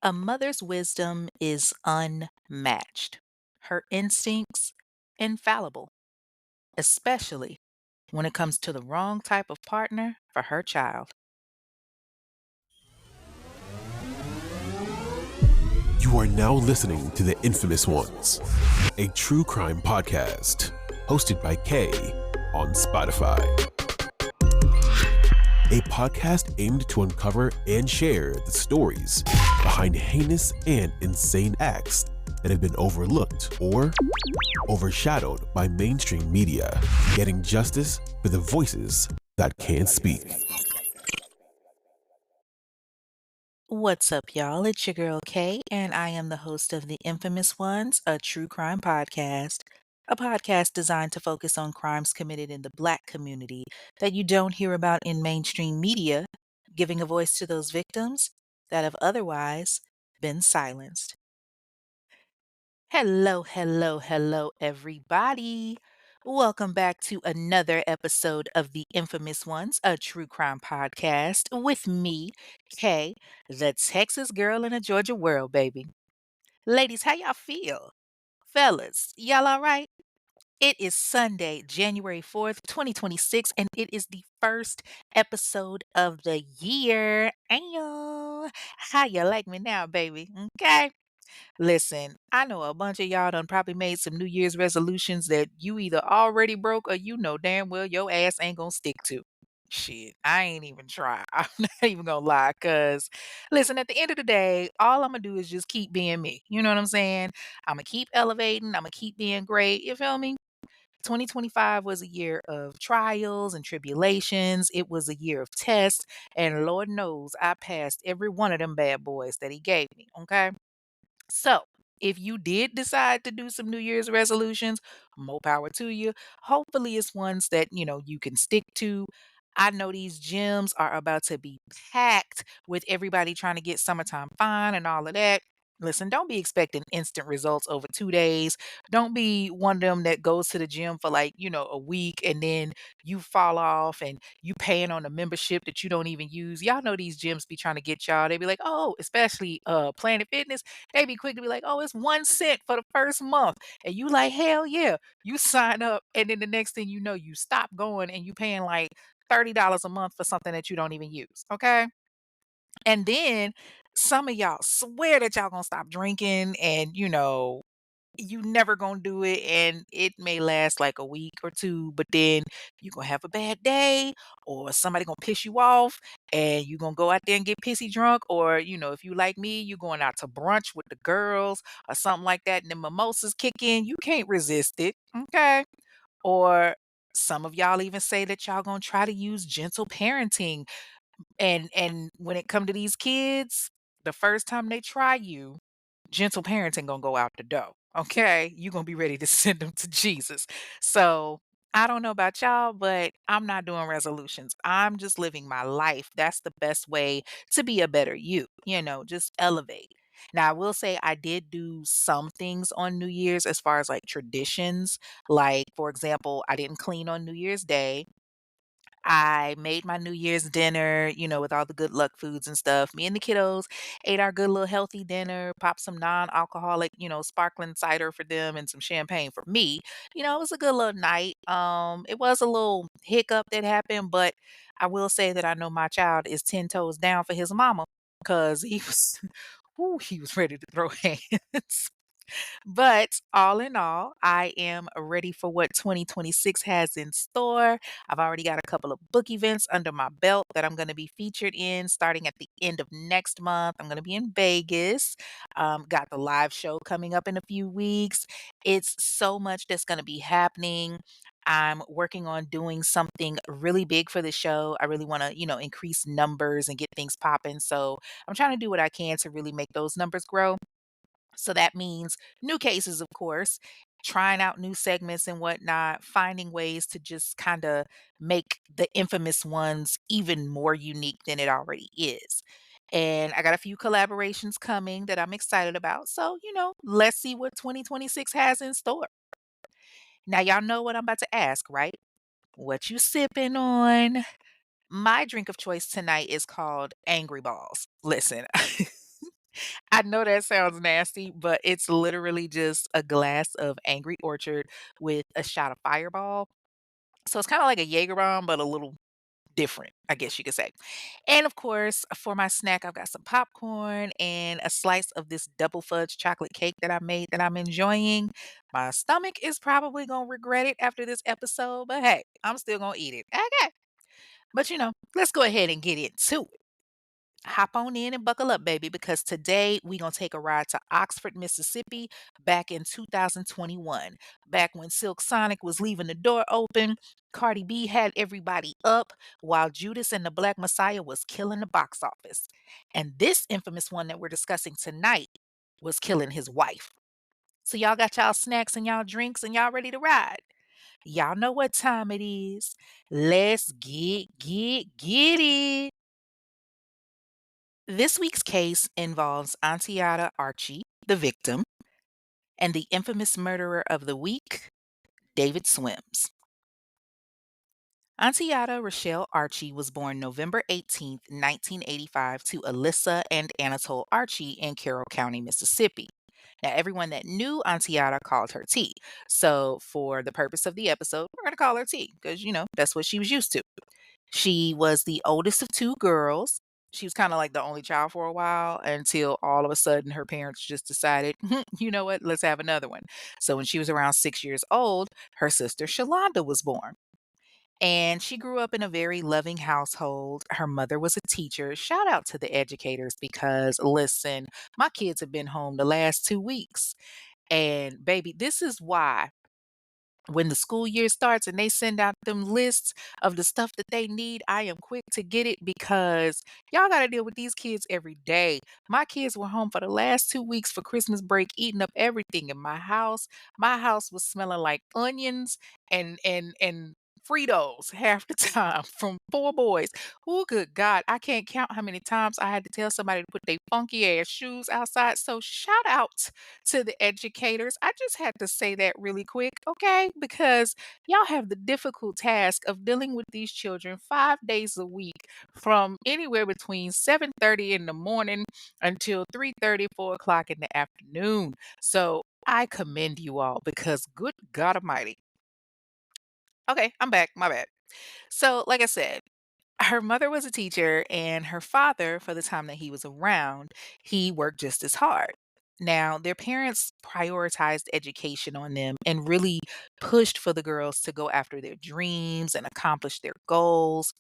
A mother's wisdom is unmatched. Her instincts, infallible, especially when it comes to the wrong type of partner for her child. You are now listening to The Infamous Ones, a true crime podcast hosted by Kay on Spotify. A podcast aimed to uncover and share the stories behind heinous and insane acts that have been overlooked or overshadowed by mainstream media, getting justice for the voices that can't speak. What's up, y'all? It's your girl Kay, and I am the host of The Infamous Ones, a true crime podcast. A podcast designed to focus on crimes committed in the Black community that you don't hear about in mainstream media, giving a voice to those victims that have otherwise been silenced. Hello, hello, hello, everybody. Welcome back to another episode of The Infamous Ones, a true crime podcast with me, Kay, the Texas girl in a Georgia world, baby. Ladies, how y'all feel? Fellas, y'all all right? It is Sunday, January 4th, 2026, and it is the first episode of the year. Ayo. How you like me now, baby? Okay. Listen, I know a bunch of y'all done probably made some New Year's resolutions that you either already broke or you know damn well your ass ain't gonna stick to. Shit, I ain't even try. I'm not even gonna lie, cause listen, at the end of the day, all I'm gonna do is just keep being me. You know what I'm saying? I'm gonna keep elevating, I'm gonna keep being great. You feel me? 2025 was a year of trials and tribulations. It was a year of tests, and Lord knows I passed every one of them bad boys that He gave me. Okay. So, if you did decide to do some New Year's resolutions, more power to you. Hopefully, it's ones that you can stick to. I know these gyms are about to be packed with everybody trying to get summertime fine and all of that. Listen, don't be expecting instant results over 2 days. Don't be one of them that goes to the gym for like, a week and then you fall off and you paying on a membership that you don't even use. Y'all know these gyms be trying to get y'all. They be like, oh, especially Planet Fitness, they be quick to be like, oh, it's 1 cent for the first month. And you like, hell yeah. You sign up and then the next thing you know, you stop going and you paying like $30 a month for something that you don't even use. Okay. And then some of y'all swear that y'all gonna stop drinking and you never gonna do it and it may last like a week or two, but then you gonna have a bad day or somebody gonna piss you off and you gonna go out there and get pissy drunk, or if you like me, you going out to brunch with the girls or something like that and the mimosas kick in, you can't resist it. Okay. Or some of y'all even say that y'all gonna try to use gentle parenting, and when it come to these kids, the first time they try you, gentle parenting gonna go out the door. Okay, you gonna be ready to send them to Jesus. So I don't know about y'all, but I'm not doing resolutions. I'm just living my life. That's the best way to be a better you. Just elevate. Now, I will say I did do some things on New Year's as far as like traditions. Like, for example, I didn't clean on New Year's Day. I made my New Year's dinner, with all the good luck foods and stuff. Me and the kiddos ate our good little healthy dinner, popped some non-alcoholic, sparkling cider for them and some champagne for me. It was a good little night. It was a little hiccup that happened, but I will say that I know my child is 10 toes down for his mama because he was, whoo, he was ready to throw hands. But all in all, I am ready for what 2026 has in store. I've already got a couple of book events under my belt that I'm going to be featured in starting at the end of next month. I'm going to be in Vegas. Got the live show coming up in a few weeks. It's so much that's going to be happening. I'm working on doing something really big for the show. I really want to, increase numbers and get things popping. So I'm trying to do what I can to really make those numbers grow. So that means new cases, of course, trying out new segments and whatnot, finding ways to just kind of make the infamous ones even more unique than it already is. And I got a few collaborations coming that I'm excited about. So, let's see what 2026 has in store. Now, y'all know what I'm about to ask, right? What you sipping on? My drink of choice tonight is called Angry Balls. Listen, I know that sounds nasty, but it's literally just a glass of Angry Orchard with a shot of Fireball. So it's kinda like a Jaeger bomb, but a little different, I guess you could say. And of course, for my snack, I've got some popcorn and a slice of this double fudge chocolate cake that I made that I'm enjoying. My stomach is probably gonna regret it after this episode, but hey, I'm still gonna eat it. Okay. But let's go ahead and get into it. Hop on in and buckle up, baby, because today we gonna take a ride to Oxford, Mississippi, back in 2021. Back when Silk Sonic was leaving the door open, Cardi B had everybody up, while Judas and the Black Messiah was killing the box office. And this infamous one that we're discussing tonight was killing his wife. So y'all got y'all snacks and y'all drinks and y'all ready to ride. Y'all know what time it is. Let's get it. This week's case involves Anteeatta Archie, the victim, and the infamous murderer of the week, David Swims. Anteeatta Rochelle Archie was born November 18th, 1985, to Alyssa and Anatole Archie in Carroll County, Mississippi. Now, everyone that knew Anteeatta called her T. So, for the purpose of the episode, we're going to call her T because, that's what she was used to. She was the oldest of 2 girls. She was kinda like the only child for a while until all of a sudden her parents just decided, "You know what? Let's have another one." So when she was around 6 years old, her sister Shalonda was born. And she grew up in a very loving household. Her mother was a teacher. Shout out to the educators because listen, my kids have been home the last 2 weeks. And baby, this is why when the school year starts and they send out them lists of the stuff that they need, I am quick to get it because y'all got to deal with these kids every day. My kids were home for the last 2 weeks for Christmas break, eating up everything in my house. My house was smelling like onions and Fritos half the time from 4 boys. Oh, good God. I can't count how many times I had to tell somebody to put their funky ass shoes outside. So shout out to the educators. I just had to say that really quick, okay? Because y'all have the difficult task of dealing with these children 5 days a week from anywhere between 7:30 in the morning until 3:30, 4 o'clock in the afternoon. So I commend you all because good God Almighty. Okay, I'm back. My bad. So, like I said, her mother was a teacher, and her father, for the time that he was around, he worked just as hard. Now, their parents prioritized education on them and really pushed for the girls to go after their dreams and accomplish their goals.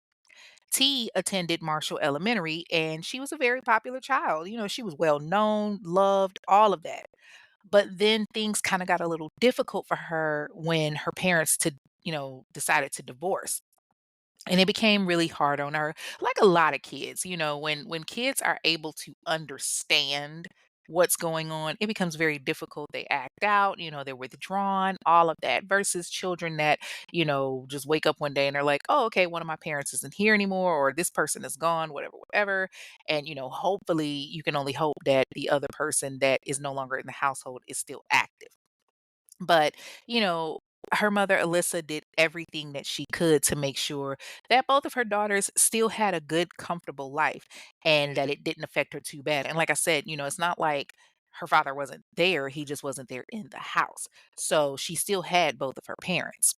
T attended Marshall Elementary, and she was a very popular child. She was well known, loved, all of that. But then things kind of got a little difficult for her when her parents decided to divorce. And it became really hard on her, like a lot of kids. When kids are able to understand what's going on, it becomes very difficult. They act out, they're withdrawn, all of that, versus children that, just wake up one day and they're like, oh, okay, one of my parents isn't here anymore, or this person is gone, whatever, whatever. And, hopefully you can only hope that the other person that is no longer in the household is still active. But, you know, her mother, Alyssa, did everything that she could to make sure that both of her daughters still had a good, comfortable life and that it didn't affect her too bad. And like I said, it's not like her father wasn't there, he just wasn't there in the house. So she still had both of her parents.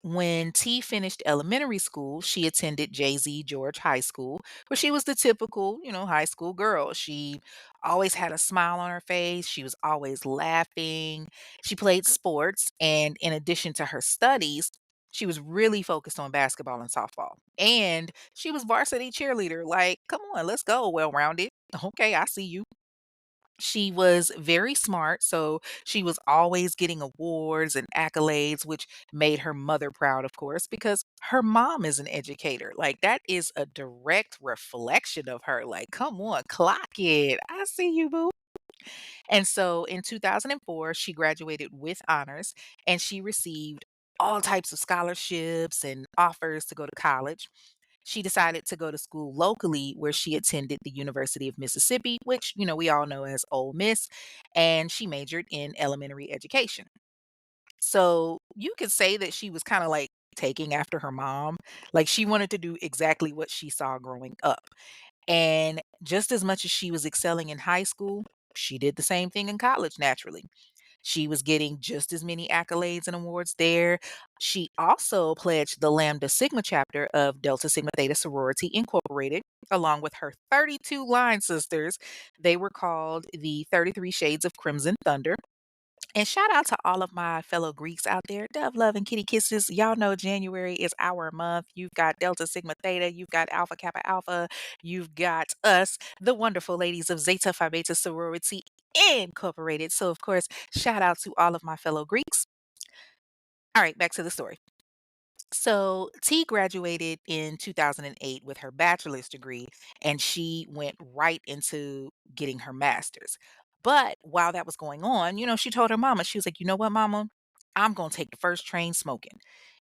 When T finished elementary school, she attended Jay-Z George High School, where she was the typical, high school girl. She always had a smile on her face. She was always laughing. She played sports. And in addition to her studies, she was really focused on basketball and softball. And she was varsity cheerleader. Like, come on, let's go. Well rounded. Okay, I see you. She was very smart, so she was always getting awards and accolades, which made her mother proud, of course, because her mom is an educator. Like, that is a direct reflection of her. Like, come on, clock it. I see you, boo. And so in 2004, she graduated with honors and she received all types of scholarships and offers to go to college. She decided to go to school locally where she attended the University of Mississippi, which, we all know as Ole Miss, and she majored in elementary education. So you could say that she was kind of like taking after her mom. Like she wanted to do exactly what she saw growing up. And just as much as she was excelling in high school, she did the same thing in college naturally. She was getting just as many accolades and awards there. She also pledged the Lambda Sigma chapter of Delta Sigma Theta Sorority Incorporated, along with her 32 line sisters. They were called the 33 Shades of Crimson Thunder. And shout out to all of my fellow Greeks out there. Dove love and kitty kisses. Y'all know January is our month. You've got Delta Sigma Theta, you've got Alpha Kappa Alpha, you've got us, the wonderful ladies of Zeta Phi Beta Sorority Incorporated. So, of course, shout out to all of my fellow Greeks. All right, back to the story. So, T graduated in 2008 with her bachelor's degree, and she went right into getting her master's. But while that was going on, she told her mama, she was like, you know what, mama? I'm going to take the first train smoking.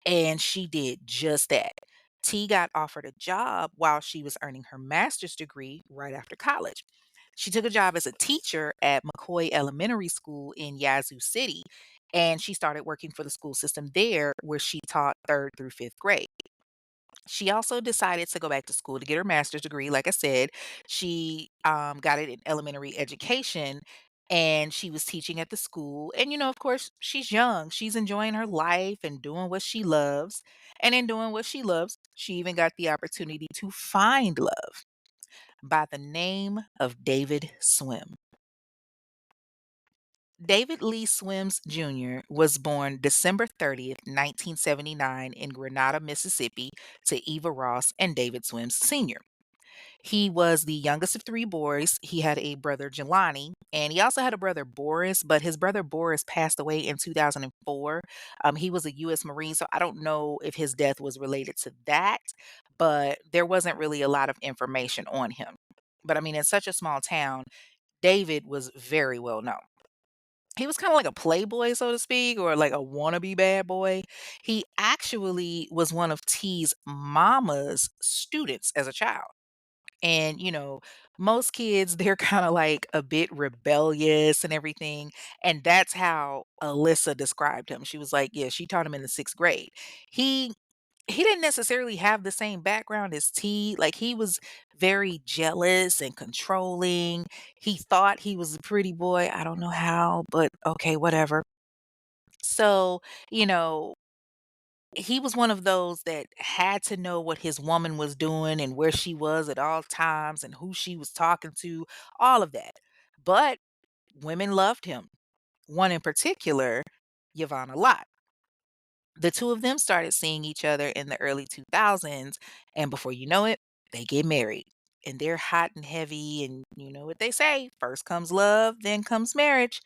And she did just that. T got offered a job while she was earning her master's degree right after college. She took a job as a teacher at McCoy Elementary School in Yazoo City, and she started working for the school system there where she taught third through fifth grade. She also decided to go back to school to get her master's degree. Like I said, she got it in elementary education and she was teaching at the school. And, of course, she's young. She's enjoying her life and doing what she loves. And in doing what she loves, she even got the opportunity to find love by the name of David Swim. David Lee Swims Jr. was born December 30th, 1979, in Grenada, Mississippi, to Eva Ross and David Swims Sr. He was the youngest of three boys. He had a brother, Jelani, and he also had a brother, Boris, but his brother, Boris, passed away in 2004. He was a U.S. Marine, so I don't know if his death was related to that, but there wasn't really a lot of information on him. But I mean, in such a small town, David was very well known. He was kinda like a playboy, so to speak, or like a wannabe bad boy. He actually was one of T's mama's students as a child. And, most kids, they're kinda like a bit rebellious and everything, and that's how Alyssa described him. She was like, yeah, she taught him in the 6th grade. He he didn't necessarily have the same background as T. Like, he was very jealous and controlling. He thought he was a pretty boy. I don't know how, but okay, whatever. So, you know, he was one of those that had to know what his woman was doing and where she was at all times and who she was talking to, all of that. But women loved him. One in particular, Yvonne, a lot. The two of them started seeing each other in the early 2000s, and before you know it, they get married. And they're hot and heavy, and you know what they say, first comes love, then comes marriage.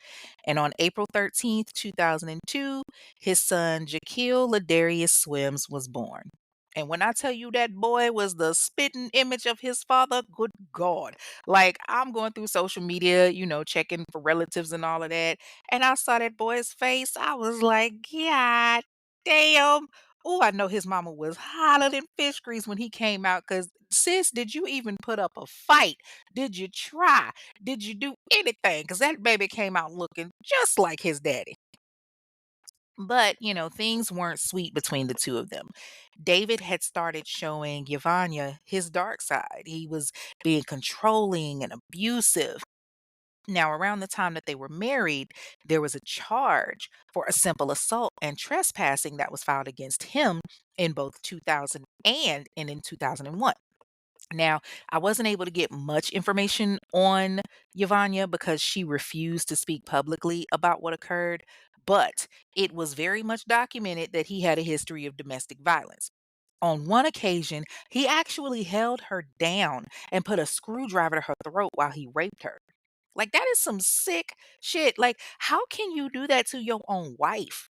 And on April 13th, 2002, his son Jaquil Ladarius Swims was born. And when I tell you that boy was the spitting image of his father, good God. Like, I'm going through social media, checking for relatives and all of that. And I saw that boy's face. I was like, God damn. Oh, I know his mama was hotter than fish grease when he came out. Cause sis, did you even put up a fight? Did you try? Did you do anything? Cause that baby came out looking just like his daddy. But, things weren't sweet between the two of them. David had started showing Yvonnya his dark side. He was being controlling and abusive. Now, around the time that they were married, there was a charge for a simple assault and trespassing that was filed against him in both 2000 and in 2001. Now, I wasn't able to get much information on Yvonnya because she refused to speak publicly about what occurred, but it was very much documented that he had a history of domestic violence. On one occasion, he actually held her down and put a screwdriver to her throat while he raped her. Like, that is some sick shit. Like, how can you do that to your own wife?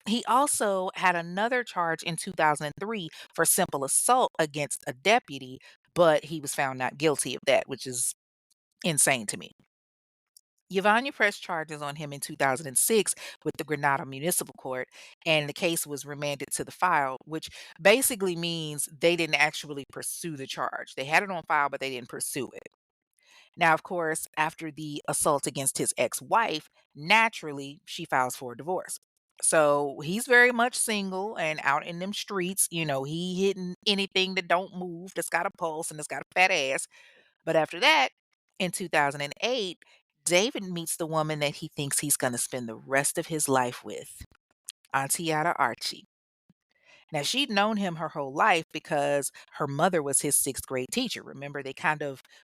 He also had another charge in 2003 for simple assault against a deputy, but he was found not guilty of that, which is insane to me. Yvonnya pressed charges on him in 2006 with the Grenada Municipal Court, and the case was remanded to the file, which basically means they didn't actually pursue the charge. They had it on file, but they didn't pursue it. Now, of course, after the assault against his ex wife, naturally, she files for a divorce. So he's very much single and out in them streets. He hitting anything that don't move, that's got a pulse and that's got a fat ass. But after that, in 2008, David meets the woman that he thinks he's going to spend the rest of his life with, Anteeatta Archie. Now, she'd known him her whole life because her mother was his sixth grade teacher. Remember, they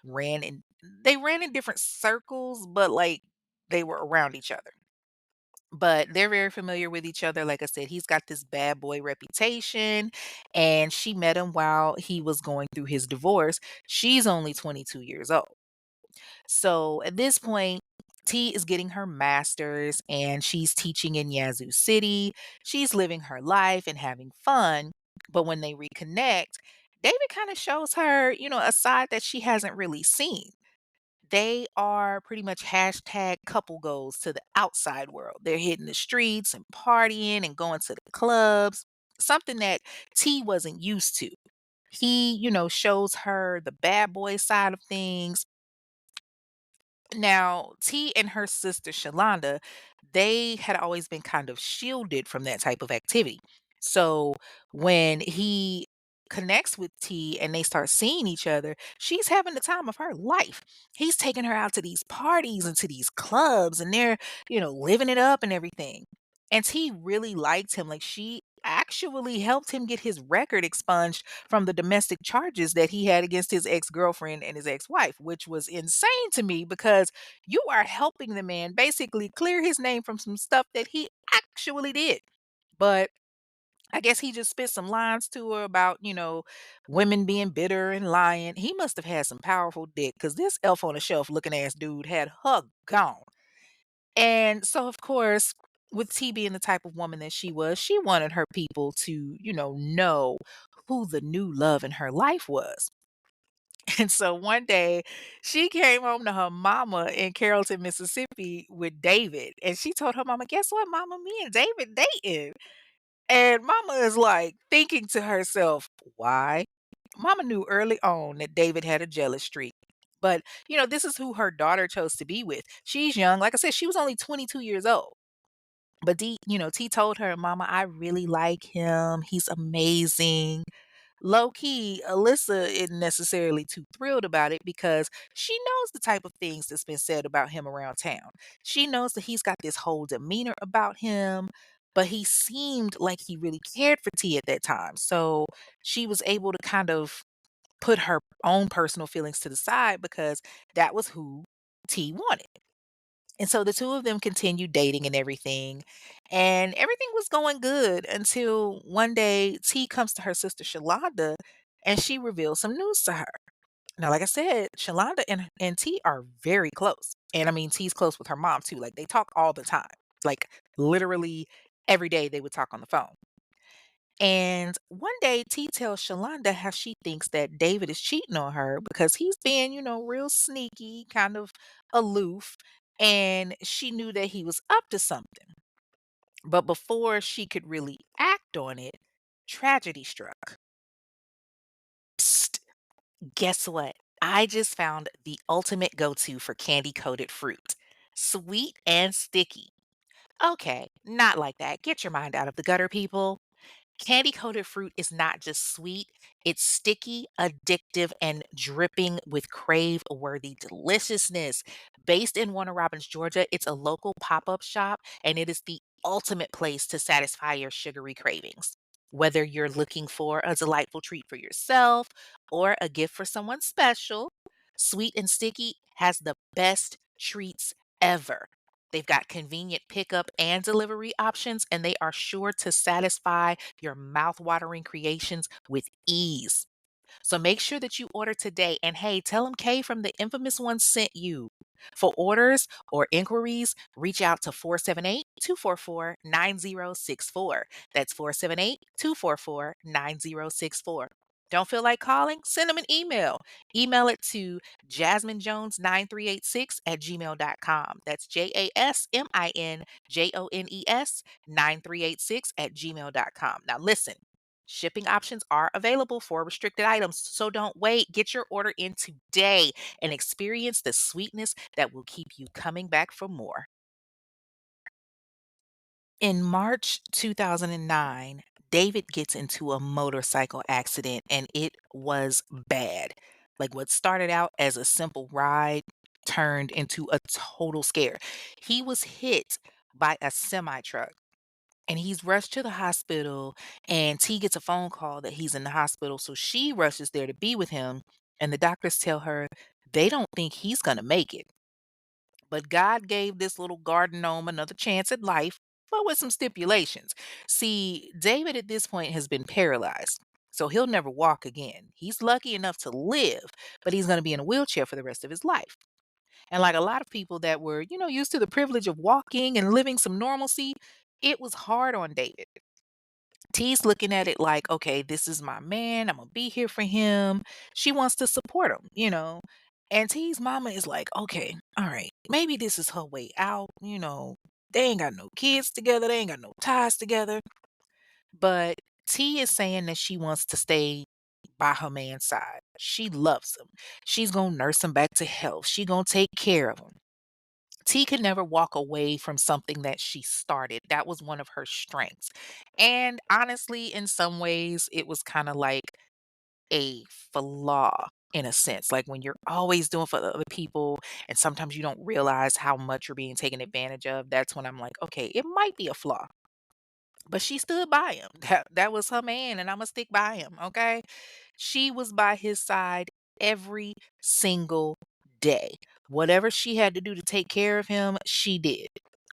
ran in different circles, but like they were around each other. But they're very familiar with each other. Like I said, he's got this bad boy reputation, and she met him while he was going through his divorce. She's only 22 years old. So at this point, T is getting her master's and she's teaching in Yazoo City. She's living her life and having fun. But when they reconnect, David kind of shows her, a side that she hasn't really seen. They are pretty much hashtag couple goals to the outside world. They're hitting the streets and partying and going to the clubs, something that T wasn't used to. He, shows her the bad boy side of things. Now, T and her sister Shalonda, they had always been kind of shielded from that type of activity. So when he connects with T and they start seeing each other, she's having the time of her life. He's taking her out to these parties and to these clubs, and they're, living it up and everything. And T really liked him. Like, she actually helped him get his record expunged from the domestic charges that he had against his ex-girlfriend and his ex-wife, which was insane to me because you are helping the man basically clear his name from some stuff that he actually did. But I guess he just spit some lines to her about, women being bitter and lying. He must have had some powerful dick because this elf on a shelf looking ass dude had her gone. And so, of course, with T being the type of woman that she was, she wanted her people to, know who the new love in her life was. And so one day she came home to her mama in Carrollton, Mississippi with David. And she told her mama, guess what, mama? Me and David dating. And mama is like thinking to herself, why? Mama knew early on that David had a jealous streak. But, this is who her daughter chose to be with. She's young. Like I said, she was only 22 years old. But T told her, Mama, I really like him. He's amazing. Low key, Alyssa isn't necessarily too thrilled about it because she knows the type of things that's been said about him around town. She knows that he's got this whole demeanor about him, but he seemed like he really cared for T at that time. So she was able to kind of put her own personal feelings to the side because that was who T wanted. And so the two of them continued dating and everything. And everything was going good until one day T comes to her sister Shalonda and she reveals some news to her. Now, like I said, Shalonda and T are very close. And I mean, T's close with her mom too. Like they talk all the time. Like literally every day they would talk on the phone. And one day T tells Shalonda how she thinks that David is cheating on her because he's being, real sneaky, kind of aloof. And she knew that he was up to something. But before she could really act on it, tragedy struck. Psst, guess what? I just found the ultimate go to for candy coated fruit, sweet and sticky. Okay, not like that. Get your mind out of the gutter, people. Candy coated fruit is not just sweet, it's sticky, addictive, and dripping with crave worthy deliciousness. Based in Warner Robins, Georgia, it's a local pop up shop and it is the ultimate place to satisfy your sugary cravings. Whether you're looking for a delightful treat for yourself or a gift for someone special, Sweet and Sticky has the best treats ever. They've got convenient pickup and delivery options, and they are sure to satisfy your mouth-watering creations with ease. So make sure that you order today. And hey, tell them Kay from the Infamous One sent you. For orders or inquiries, reach out to 478-244-9064. That's 478-244-9064. Don't feel like calling? Send them an email. Email it to jasminejones9386 at gmail.com. That's JASMINJONES 9386 at gmail.com. Now listen, shipping options are available for restricted items, so don't wait. Get your order in today and experience the sweetness that will keep you coming back for more. In March 2009, David gets into a motorcycle accident and it was bad. Like what started out as a simple ride turned into a total scare. He was hit by a semi truck and he's rushed to the hospital. And T gets a phone call that he's in the hospital. So she rushes there to be with him. And the doctors tell her they don't think he's going to make it. But God gave this little garden gnome another chance at life, but with some stipulations. See, David at this point has been paralyzed, so he'll never walk again. He's lucky enough to live, but he's going to be in a wheelchair for the rest of his life. And like a lot of people that were, used to the privilege of walking and living some normalcy, it was hard on David. T's looking at it like, okay, this is my man. I'm going to be here for him. She wants to support him. And T's mama is like, okay, all right, maybe this is her way out. They ain't got no kids together. They ain't got no ties together. But T is saying that she wants to stay by her man's side. She loves him. She's going to nurse him back to health. She going to take care of him. T could never walk away from something that she started. That was one of her strengths. And honestly, in some ways, it was kind of like a flaw in a sense. Like when you're always doing for the other people and sometimes you don't realize how much you're being taken advantage of, that's when I'm like, okay, it might be a flaw. But she stood by him. That was her man, and I'ma stick by him. Okay. She was by his side every single day. Whatever she had to do to take care of him, she did,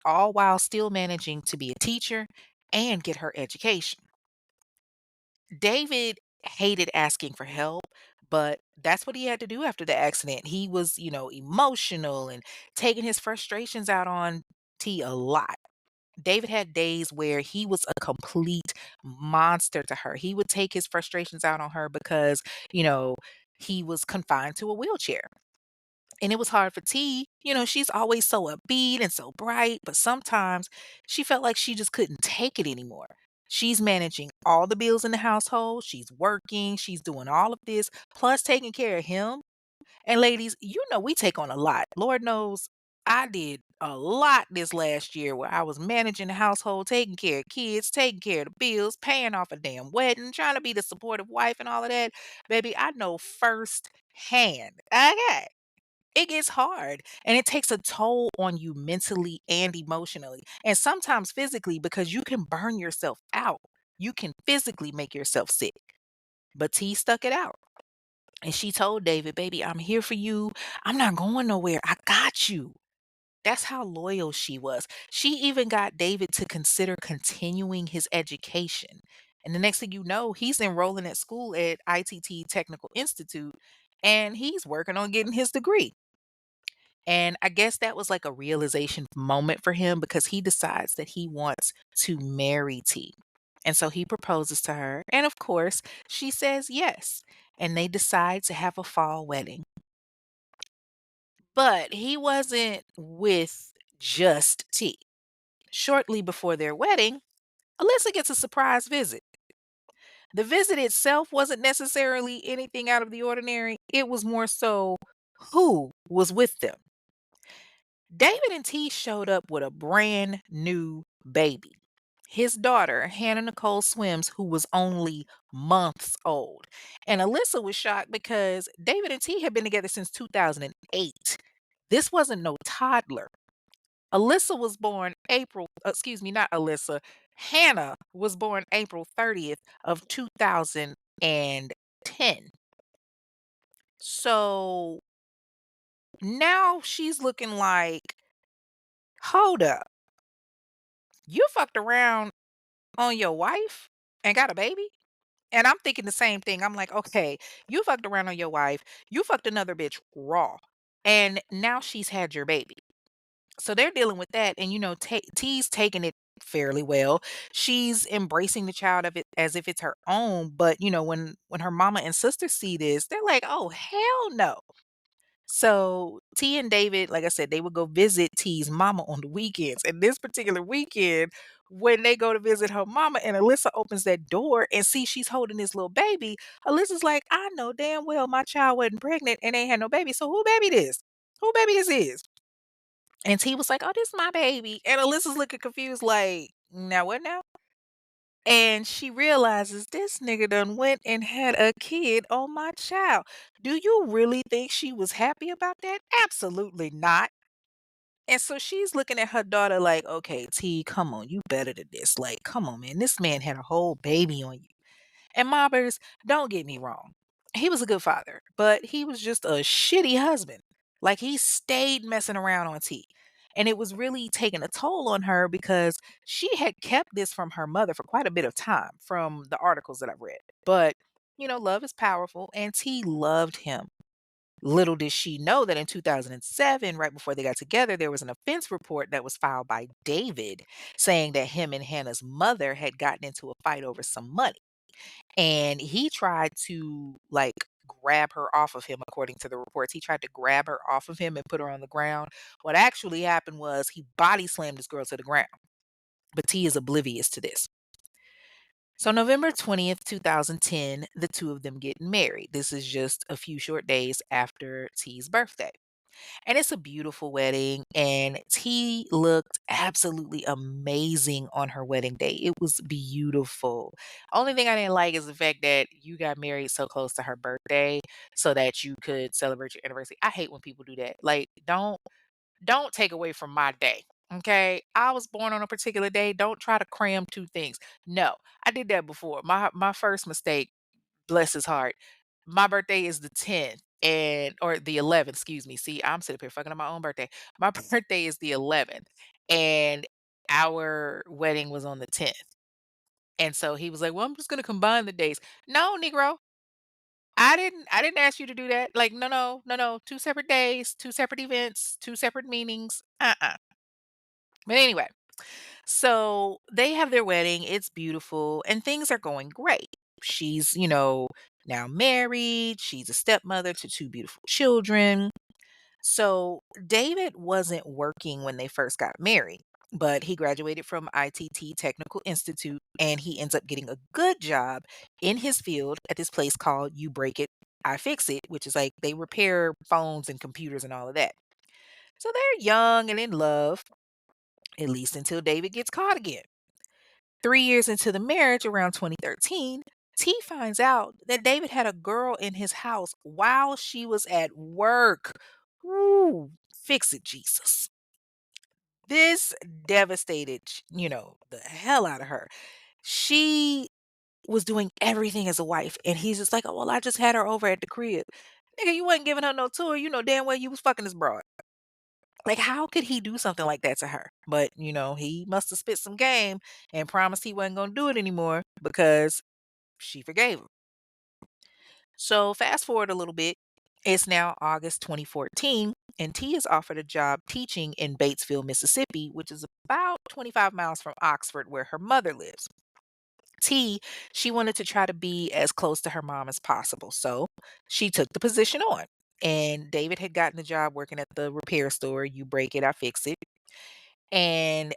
all while still managing to be a teacher and get her education. David hated asking for help, but that's what he had to do after the accident. He was, emotional and taking his frustrations out on T a lot. David had days where he was a complete monster to her. He would take his frustrations out on her because, you know, he was confined to a wheelchair. And it was hard for T. She's always so upbeat and so bright, but sometimes she felt like she just couldn't take it anymore. She's managing all the bills in the household, she's working, she's doing all of this, plus taking care of him. And ladies, we take on a lot. Lord knows I did a lot this last year where I was managing the household, taking care of kids, taking care of the bills, paying off a damn wedding, trying to be the supportive wife and all of that. Baby, I know firsthand. Okay. It gets hard and it takes a toll on you mentally and emotionally, and sometimes physically because you can burn yourself out. You can physically make yourself sick. But T stuck it out. And she told David, baby, I'm here for you. I'm not going nowhere. I got you. That's how loyal she was. She even got David to consider continuing his education. And the next thing you know, he's enrolling at school at ITT Technical Institute and he's working on getting his degree. And I guess that was like a realization moment for him because he decides that he wants to marry T. And so he proposes to her. And of course, she says yes. And they decide to have a fall wedding. But he wasn't with just T. Shortly before their wedding, Alyssa gets a surprise visit. The visit itself wasn't necessarily anything out of the ordinary, it was more so who was with them. David and T showed up with a brand new baby. His daughter, Hannah Nicole Swims, who was only months old. And Alyssa was shocked because David and T had been together since 2008. This wasn't no toddler. Alyssa was born excuse me, not Alyssa. Hannah was born April 30th of 2010. So now she's looking like, hold up, you fucked around on your wife and got a baby? And I'm thinking the same thing. I'm like, okay, you fucked around on your wife, you fucked another bitch raw, and now she's had your baby. So they're dealing with that, and T's taking it fairly well. She's embracing the child of it as if it's her own. But when her mama and sister see this, they're like, oh hell no. So T and David, like I said, they would go visit T's mama on the weekends. And this particular weekend, when they go to visit her mama and Alyssa opens that door and see she's holding this little baby, Alyssa's like, I know damn well my child wasn't pregnant and ain't had no baby. So who baby this? Who baby this is? And T was like, oh, this my baby. And Alyssa's looking confused, like, Now what now? And she realizes this nigga done went and had a kid on my child. Do you really think she was happy about that? Absolutely not. And so she's looking at her daughter like, okay, T, come on, you better than this. Like, come on, man. This man had a whole baby on you. And mobbers, don't get me wrong. He was a good father, but he was just a shitty husband. Like he stayed messing around on T. And it was really taking a toll on her because she had kept this from her mother for quite a bit of time from the articles that I've read. But, love is powerful, and T loved him. Little did she know that in 2007, right before they got together, there was an offense report that was filed by David saying that him and Hannah's mother had gotten into a fight over some money. And he tried to, like, grab her off of him, according to the reports. He tried to grab her off of him and put her on the ground. What actually happened was he body slammed this girl to the ground. But T is oblivious to this. So November 20th, 2010, the two of them get married. This is just a few short days after T's birthday. And it's a beautiful wedding, and T looked absolutely amazing on her wedding day. It was beautiful. Only thing I didn't like is the fact that you got married so close to her birthday so that you could celebrate your anniversary. I hate when people do that. Like, don't take away from my day. Okay? I was born on a particular day. Don't try to cram two things. No. I did that before. My first mistake, bless his heart. My birthday is the 10th or the 11th, excuse me. See, I'm sitting up here fucking up my own birthday. My birthday is the 11th, and our wedding was on the 10th. And so he was like, "Well, I'm just gonna combine the days." No, Negro. I didn't ask you to do that. Like, no, no, no, no. Two separate days, two separate events, two separate meanings. But anyway, so they have their wedding. It's beautiful, and things are going great. She's, now married. She's a stepmother to two beautiful children. So David wasn't working when they first got married, but he graduated from ITT Technical Institute, and he ends up getting a good job in his field at this place called You Break It, I Fix It, which is like they repair phones and computers and all of that. So they're young and in love, at least until David gets caught again. 3 years into the marriage, around 2013, T finds out that David had a girl in his house while she was at work. Woo, fix it, Jesus. This devastated, the hell out of her. She was doing everything as a wife, and he's just like, "Oh, well, I just had her over at the crib." Nigga, you wasn't giving her no tour. You know damn well you was fucking this broad. Like, how could he do something like that to her? But, he must have spit some game and promised he wasn't going to do it anymore because she forgave him. So, fast forward a little bit. It's now August 2014, and T is offered a job teaching in Batesville, Mississippi, which is about 25 miles from Oxford, where her mother lives. T, she wanted to try to be as close to her mom as possible. So, she took the position on. And David had gotten the job working at the repair store. You break it, I fix it. And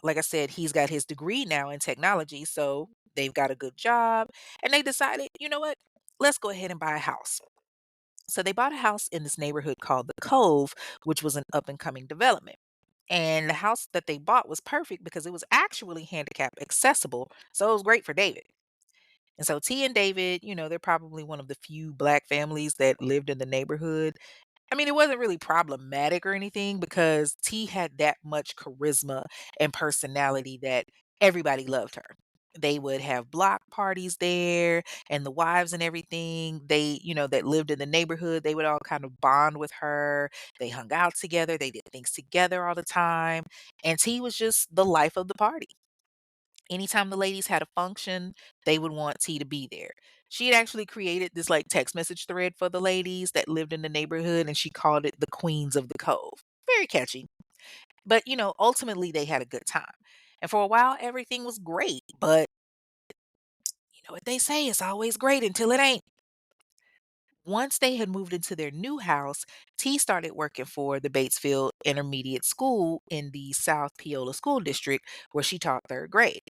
like I said, he's got his degree now in technology, so they've got a good job. And they decided, you know what? Let's go ahead and buy a house. So they bought a house in this neighborhood called the Cove, which was an up and coming development. And the house that they bought was perfect because it was actually handicap accessible. So it was great for David. And so T and David, they're probably one of the few black families that lived in the neighborhood. I mean, it wasn't really problematic or anything because T had that much charisma and personality that everybody loved her. They would have block parties there, and the wives and everything, that lived in the neighborhood, they would all kind of bond with her. They hung out together, they did things together all the time. And T was just the life of the party. Anytime the ladies had a function, they would want T to be there. She had actually created this like text message thread for the ladies that lived in the neighborhood, and she called it the Queens of the Cove. Very catchy. But, ultimately they had a good time. And for a while, everything was great. But you know what they say, it's always great until it ain't. Once they had moved into their new house, T started working for the Batesville Intermediate School in the South Peola School District, where she taught third grade.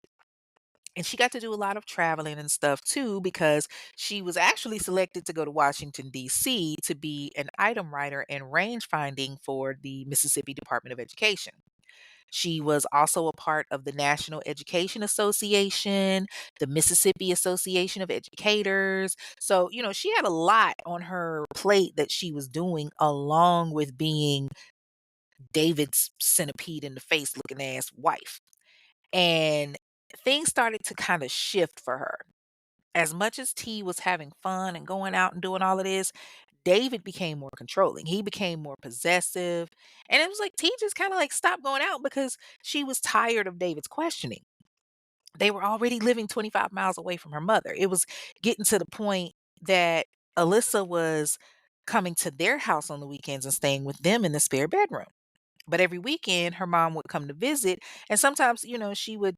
And she got to do a lot of traveling and stuff too because she was actually selected to go to Washington, D.C. to be an item writer and range finding for the Mississippi Department of Education. She was also a part of the National Education Association, the Mississippi Association of Educators. So, she had a lot on her plate that she was doing, along with being David's centipede in the face looking ass wife. And things started to kind of shift for her. As much as T was having fun and going out and doing all of this, David became more controlling. He became more possessive. And it was like T just kind of like stopped going out because she was tired of David's questioning. They were already living 25 miles away from her mother. It was getting to the point that Alyssa was coming to their house on the weekends and staying with them in the spare bedroom. But every weekend, her mom would come to visit. And sometimes, she would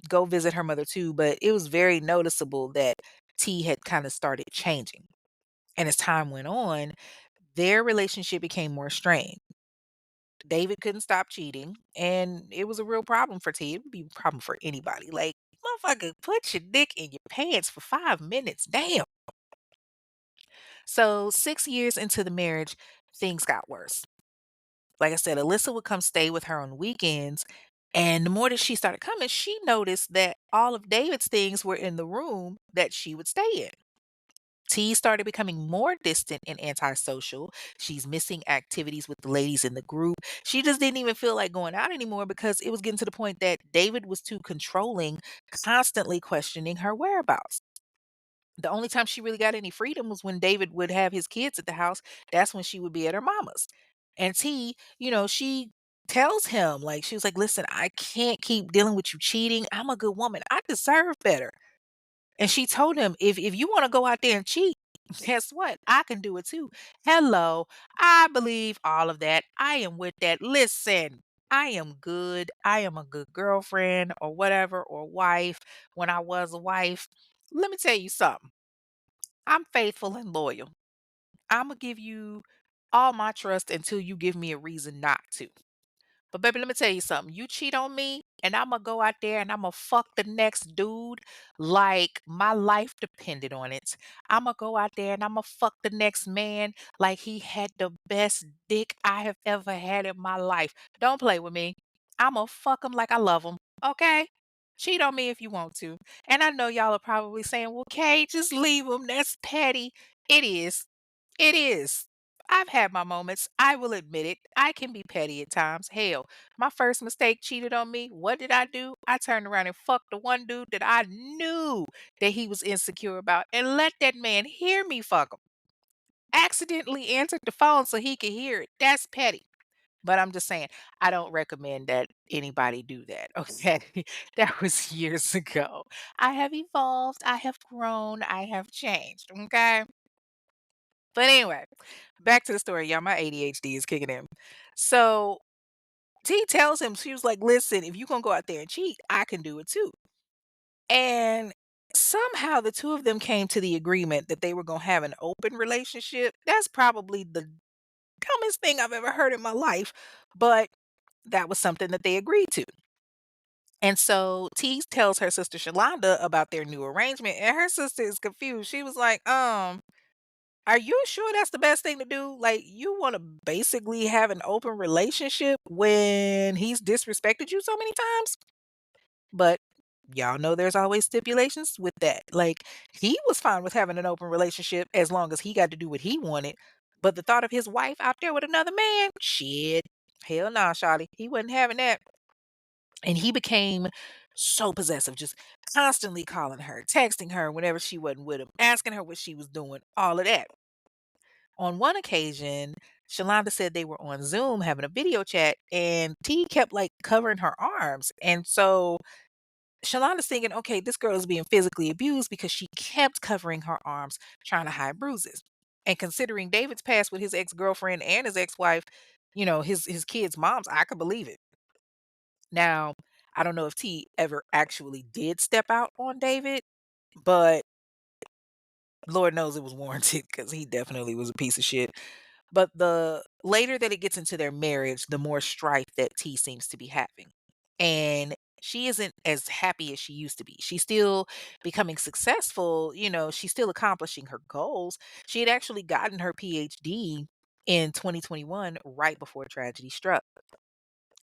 go visit her mother too. But it was very noticeable that T had kind of started changing. And as time went on, their relationship became more strained. David couldn't stop cheating, and it was a real problem for T. It would be a problem for anybody. Like, motherfucker, put your dick in your pants for 5 minutes. Damn. So 6 years into the marriage, things got worse. Like I said, Alyssa would come stay with her on weekends. And the more that she started coming, she noticed that all of David's things were in the room that she would stay in. T started becoming more distant and antisocial. She's missing activities with the ladies in the group. She just didn't even feel like going out anymore because it was getting to the point that David was too controlling, constantly questioning her whereabouts. The only time she really got any freedom was when David would have his kids at the house. That's when she would be at her mama's. And T, she tells him, like, she was like, listen, I can't keep dealing with you cheating. I'm a good woman. I deserve better. And she told him, if you wanna go out there and cheat, guess what? I can do it too. Hello, I believe all of that. I am with that. Listen, I am good. I am a good girlfriend or whatever, or wife when I was a wife. Let me tell you something. I'm faithful and loyal. Imma give you all my trust until you give me a reason not to. But baby, let me tell you something. You cheat on me, and Imma go out there and Imma fuck the next dude like my life depended on it. Imma go out there and Imma fuck the next man like he had the best dick I have ever had in my life. Don't play with me. Imma fuck him like I love him. Okay? Cheat on me if you want to. And I know y'all are probably saying, well, Kay, just leave him. That's petty. It is. It is. I've had my moments. I will admit it. I can be petty at times. Hell, my first mistake cheated on me. What did I do? I turned around and fucked the one dude that I knew that he was insecure about and let that man hear me fuck him. Accidentally answered the phone so he could hear it. That's petty. But I'm just saying, I don't recommend that anybody do that. Okay. That was years ago. I have evolved. I have grown. I have changed. Okay. But anyway, back to the story, y'all. My ADHD is kicking in. So T tells him, she was like, listen, if you gonna go out there and cheat, I can do it too. And somehow the two of them came to the agreement that they were gonna have an open relationship. That's probably the dumbest thing I've ever heard in my life, but that was something that they agreed to. And so T tells her sister Shalonda about their new arrangement, and her sister is confused. She was like, are you sure that's the best thing to do? Like, you wanna basically have an open relationship when he's disrespected you so many times? But y'all know there's always stipulations with that. Like, he was fine with having an open relationship as long as he got to do what he wanted, but the thought of his wife out there with another man? Shit. Hell nah, shawty. He wasn't having that. And he became so possessive, just constantly calling her, texting her whenever she wasn't with him, asking her what she was doing, all of that. On one occasion, Shalonda said they were on Zoom having a video chat, and T kept like covering her arms. And so Shalonda's thinking, okay, this girl is being physically abused because she kept covering her arms, trying to hide bruises. And considering David's past with his ex girlfriend and his ex wife, his kids' moms, I could believe it. Now, I don't know if T ever actually did step out on David, but Lord knows it was warranted because he definitely was a piece of shit. But the later that it gets into their marriage, the more strife that T seems to be having. And she isn't as happy as she used to be. She's still becoming successful, she's still accomplishing her goals. She had actually gotten her PhD in 2021 right before tragedy struck.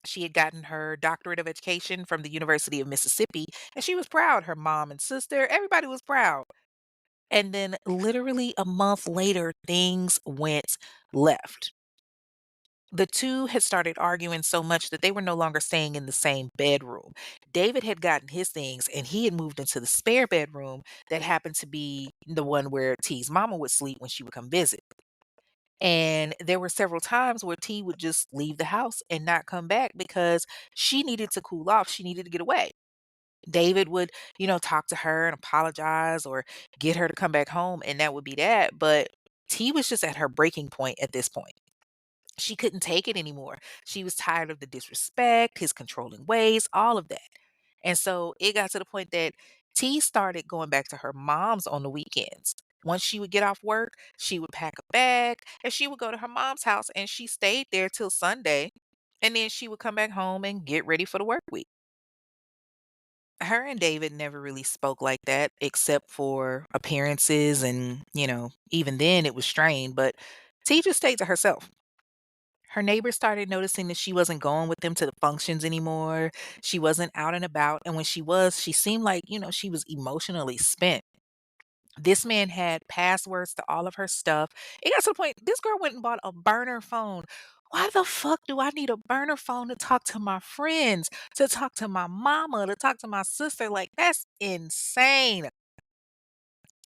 She had gotten her doctorate of education from the University of Mississippi, and she was proud. Her mom and sister, everybody was proud. And then literally a month later, things went left. The two had started arguing so much that they were no longer staying in the same bedroom. David had gotten his things and he had moved into the spare bedroom that happened to be the one where T's mama would sleep when she would come visit. And there were several times where T would just leave the house and not come back because she needed to cool off. She needed to get away. David would, talk to her and apologize or get her to come back home, and that would be that. But T was just at her breaking point at this point. She couldn't take it anymore. She was tired of the disrespect, his controlling ways, all of that. And so it got to the point that T started going back to her mom's on the weekends. Once she would get off work, she would pack a bag and she would go to her mom's house and she stayed there till Sunday. And then she would come back home and get ready for the work week. Her and David never really spoke like that except for appearances. And, even then it was strained, but T just stayed to herself. Her neighbors started noticing that she wasn't going with them to the functions anymore. She wasn't out and about. And when she was, she seemed like, she was emotionally spent. This man had passwords to all of her stuff. It got to the point, this girl went and bought a burner phone. Why the fuck do I need a burner phone to talk to my friends, to talk to my mama, to talk to my sister? Like, that's insane.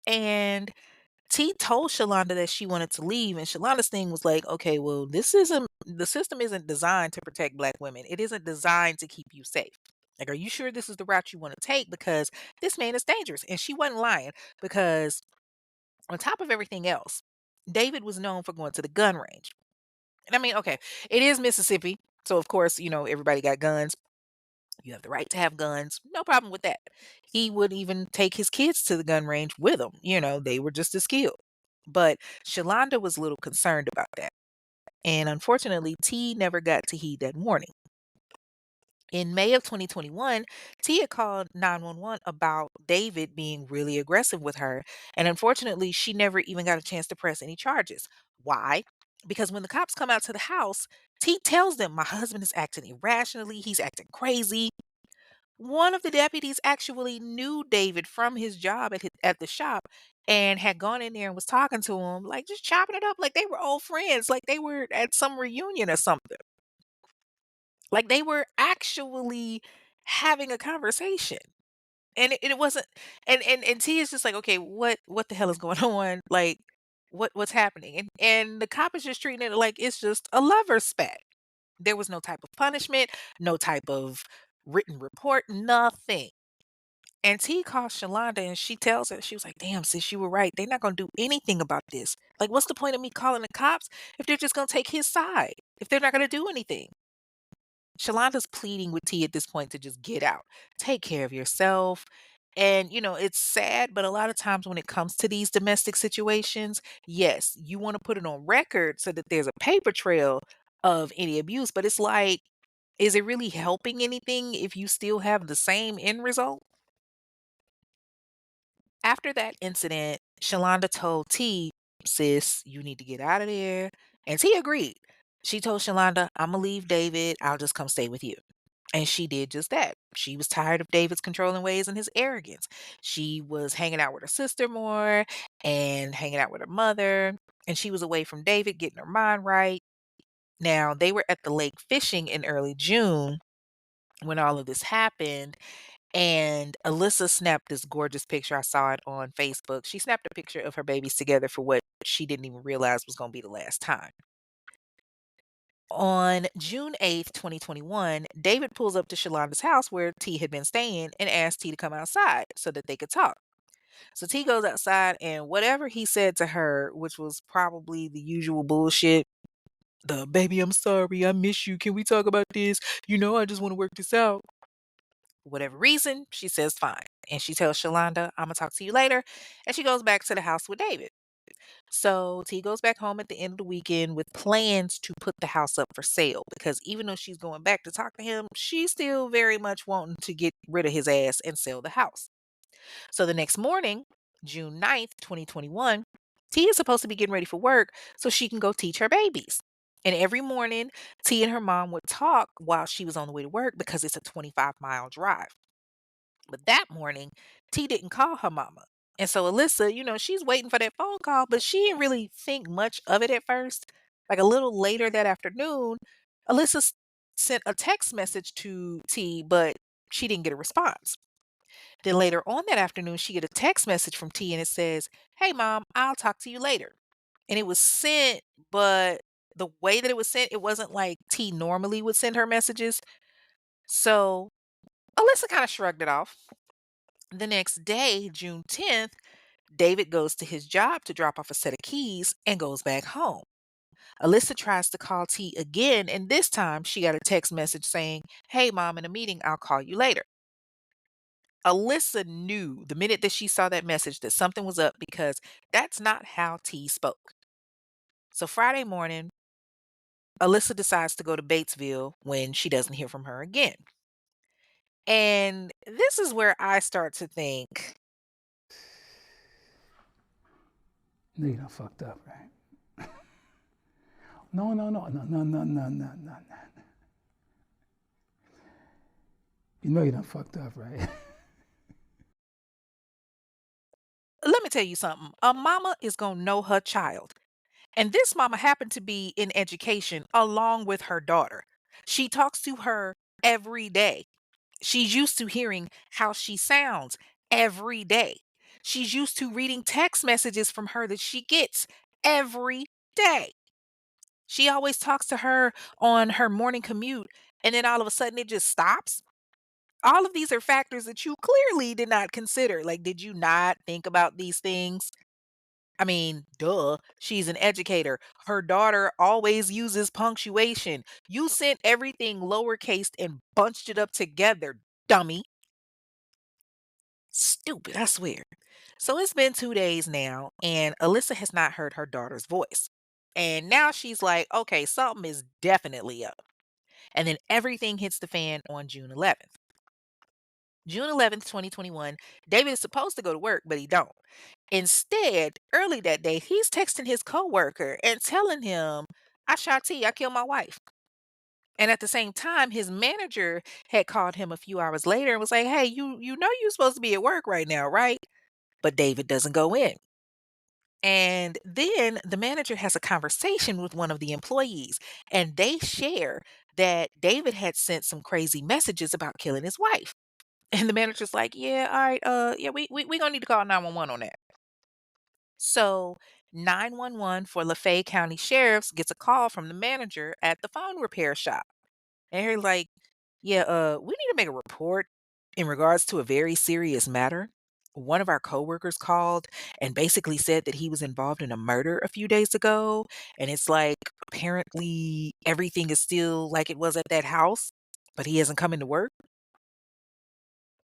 And T told Shalonda that she wanted to leave, and Shalonda's thing was like, okay, well, the system isn't designed to protect Black women. It isn't designed to keep you safe. Like, are you sure this is the route you want to take? Because this man is dangerous. And she wasn't lying because, on top of everything else, David was known for going to the gun range. And I mean, okay, it is Mississippi. So, of course, everybody got guns. You have the right to have guns. No problem with that. He would even take his kids to the gun range with him. They were just as skilled. But Shalonda was a little concerned about that. And unfortunately, T never got to heed that warning. In May of 2021, T had called 911 about David being really aggressive with her. And unfortunately, she never even got a chance to press any charges. Why? Because when the cops come out to the house, T tells them, my husband is acting irrationally. He's acting crazy. One of the deputies actually knew David from his job at the shop and had gone in there and was talking to him, like just chopping it up like they were old friends, like they were at some reunion or something. Like they were actually having a conversation. And it wasn't and T is just like, okay, what the hell is going on? Like what's happening? And the cop is just treating it like it's just a lover spat. There was no type of punishment, no type of written report, nothing. And T calls Shalonda and she tells her, she was like, damn, sis, you were right. They're not going to do anything about this. Like, what's the point of me calling the cops if they're just going to take his side, if they're not going to do anything? Shalonda's pleading with T at this point to just get out, take care of yourself. And, it's sad, but a lot of times when it comes to these domestic situations, yes, you want to put it on record so that there's a paper trail of any abuse. But it's like, is it really helping anything if you still have the same end result? After that incident, Shalonda told T, sis, you need to get out of there. And T agreed. She told Shalonda, I'm going to leave David. I'll just come stay with you. And she did just that. She was tired of David's controlling ways and his arrogance. She was hanging out with her sister more and hanging out with her mother. And she was away from David, getting her mind right. Now, they were at the lake fishing in early June when all of this happened. And Alyssa snapped this gorgeous picture. I saw it on Facebook. She snapped a picture of her babies together for what she didn't even realize was going to be the last time. On June 8th, 2021, David pulls up to Shalonda's house where T had been staying and asks T to come outside so that they could talk. So T goes outside and whatever he said to her, which was probably the usual bullshit, the baby, I'm sorry, I miss you. Can we talk about this? I just want to work this out. For whatever reason, she says fine. And she tells Shalonda, I'm going to talk to you later. And she goes back to the house with David. So T goes back home at the end of the weekend with plans to put the house up for sale because even though she's going back to talk to him, she's still very much wanting to get rid of his ass and sell the house. So the next morning, June 9th, 2021, T is supposed to be getting ready for work so she can go teach her babies. And every morning, T and her mom would talk while she was on the way to work because it's a 25-mile drive. But that morning, T didn't call her mama. And so Alyssa, she's waiting for that phone call, but she didn't really think much of it at first. Like a little later that afternoon, Alyssa sent a text message to T, but she didn't get a response. Then later on that afternoon, she get a text message from T and it says, "Hey mom, I'll talk to you later." And it was sent, but the way that it was sent, it wasn't like T normally would send her messages. So Alyssa kind of shrugged it off. The next day, June 10th, David goes to his job to drop off a set of keys and goes back home. Alyssa tries to call T again, and this time she got a text message saying, "Hey, mom, in a meeting, I'll call you later." Alyssa knew the minute that she saw that message that something was up because that's not how T spoke. So Friday morning, Alyssa decides to go to Batesville when she doesn't hear from her again. And this is where I start to think, No, you done fucked up, right? No, no, no, no, no, no, no, no, no, no. You know you done fucked up, right? let me tell you something. A mama is going to know her child. And this mama happened to be in education along with her daughter. She talks to her every day. She's used to hearing how she sounds every day. She's used to reading text messages from her that she gets every day. She always talks to her on her morning commute, and then all of a sudden it just stops. All of these are factors that you clearly did not consider. Like, did you not think about these things? I mean, duh, she's an educator. Her daughter always uses punctuation. You sent everything lowercase and bunched it up together, dummy. Stupid, I swear. So it's been 2 days now, and Alyssa has not heard her daughter's voice. And now she's like, okay, something is definitely up. And then everything hits the fan on June 11th. June 11th, 2021, David is supposed to go to work, but he don't. Instead, early that day, he's texting his coworker and telling him, "I shot T, I killed my wife." And at the same time, his manager had called him a few hours later and was like, "Hey, you know you're supposed to be at work right now, right?" But David doesn't go in. And then the manager has a conversation with one of the employees, and they share that David had sent some crazy messages about killing his wife. And the manager's like, "Yeah, all right, yeah, we gonna need to call 911 on that." So 911 for Lafayette County Sheriff's gets a call from the manager at the phone repair shop. And they're like, "Yeah, we need to make a report in regards to a very serious matter. One of our coworkers called and basically said that he was involved in a murder a few days ago. And it's like apparently everything is still like it was at that house, but he hasn't come into work."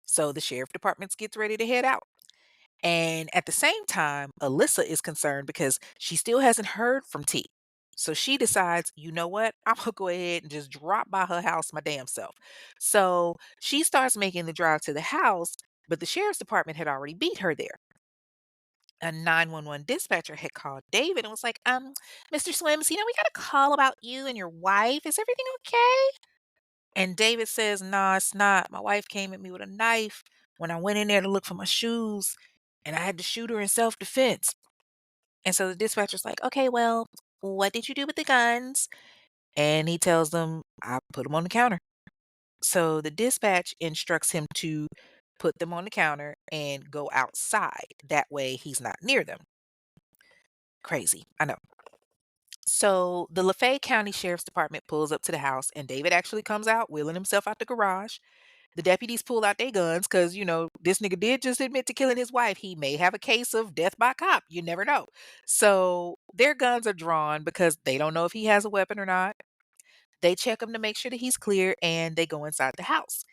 So the sheriff department gets ready to head out. And at the same time, Alyssa is concerned because she still hasn't heard from T. So she decides, you know what? I'm going to go ahead and just drop by her house my damn self. So she starts making the drive to the house, but the sheriff's department had already beat her there. A 911 dispatcher had called David and was like, Mr. Swims, we got a call about you and your wife. Is everything okay?" And David says, "No, it's not. My wife came at me with a knife when I went in there to look for my shoes, and I had to shoot her in self-defense." And so the dispatcher's like, "Okay, well, what did you do with the guns?" And he tells them, "I put them on the counter." So the dispatch instructs him to put them on the counter and go outside. That way he's not near them. Crazy, I know. So the Lafayette County Sheriff's Department pulls up to the house, and David actually comes out, wheeling himself out the garage. The deputies pull out their guns because, this nigga did just admit to killing his wife. He may have a case of death by cop. You never know. So their guns are drawn because they don't know if he has a weapon or not. They check him to make sure that he's clear and they go inside the house.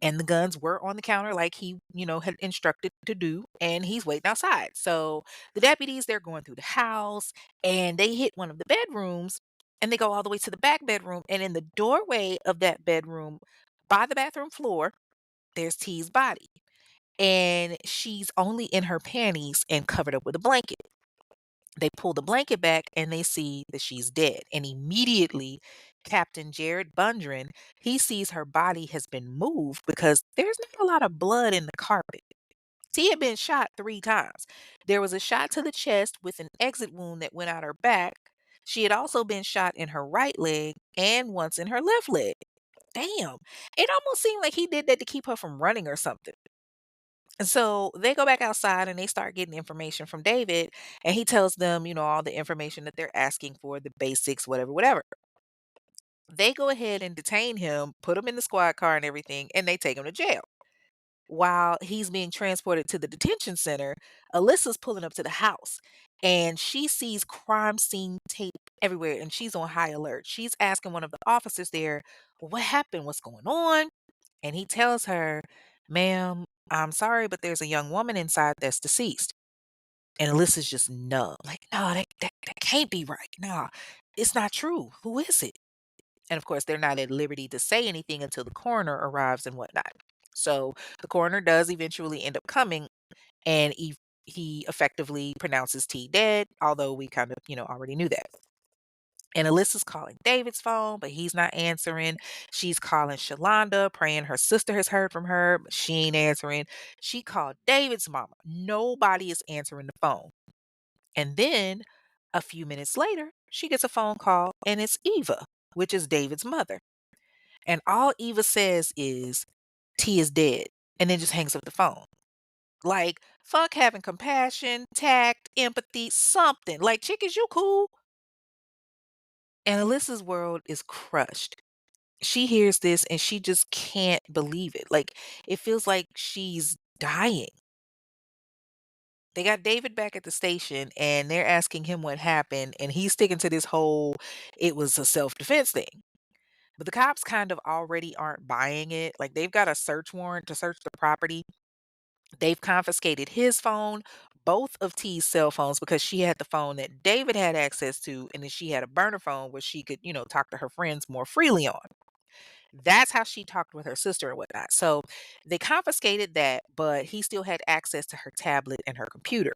And the guns were on the counter like he, had instructed to do. And he's waiting outside. So the deputies, they're going through the house and they hit one of the bedrooms and they go all the way to the back bedroom. And in the doorway of that bedroom, by the bathroom floor, there's T's body, and she's only in her panties and covered up with a blanket. They pull the blanket back and they see that she's dead. And immediately, Captain Jared Bundren, he sees her body has been moved because there's not a lot of blood in the carpet. T had been shot 3 times. There was a shot to the chest with an exit wound that went out her back. She had also been shot in her right leg and once in her left leg. Damn. It almost seemed like he did that to keep her from running or something. And so they go back outside and they start getting information from David, and he tells them, all the information that they're asking for, the basics, whatever, whatever. They go ahead and detain him, put him in the squad car and everything, and they take him to jail. While he's being transported to the detention center, Alyssa's pulling up to the house and she sees crime scene tape everywhere and she's on high alert. She's asking one of the officers there, "What happened? What's going on?" And he tells her, "Ma'am, I'm sorry, but there's a young woman inside that's deceased." And Alyssa's just numb. Like, no, that can't be right. No, it's not true. Who is it? And of course, they're not at liberty to say anything until the coroner arrives and whatnot. So the coroner does eventually end up coming, and he effectively pronounces T dead, although we kind of, already knew that. And Alyssa's calling David's phone, but he's not answering. She's calling Shalonda, praying her sister has heard from her, but she ain't answering. She called David's mama. Nobody is answering the phone. And then a few minutes later, she gets a phone call, and it's Eva, which is David's mother. And all Eva says is, "T is dead," and then just hangs up the phone. Like, fuck having compassion, tact, empathy, something. Like, chick, is you cool? And Alyssa's world is crushed. She hears this and she just can't believe it. Like, it feels like she's dying. They got David back at the station and they're asking him what happened, and he's sticking to this whole it was a self defense thing. But the cops kind of already aren't buying it. Like, they've got a search warrant to search the property. They've confiscated his phone, both of T's cell phones, because she had the phone that David had access to, and then she had a burner phone where she could, talk to her friends more freely on. That's how she talked with her sister and whatnot. So they confiscated that, but he still had access to her tablet and her computer.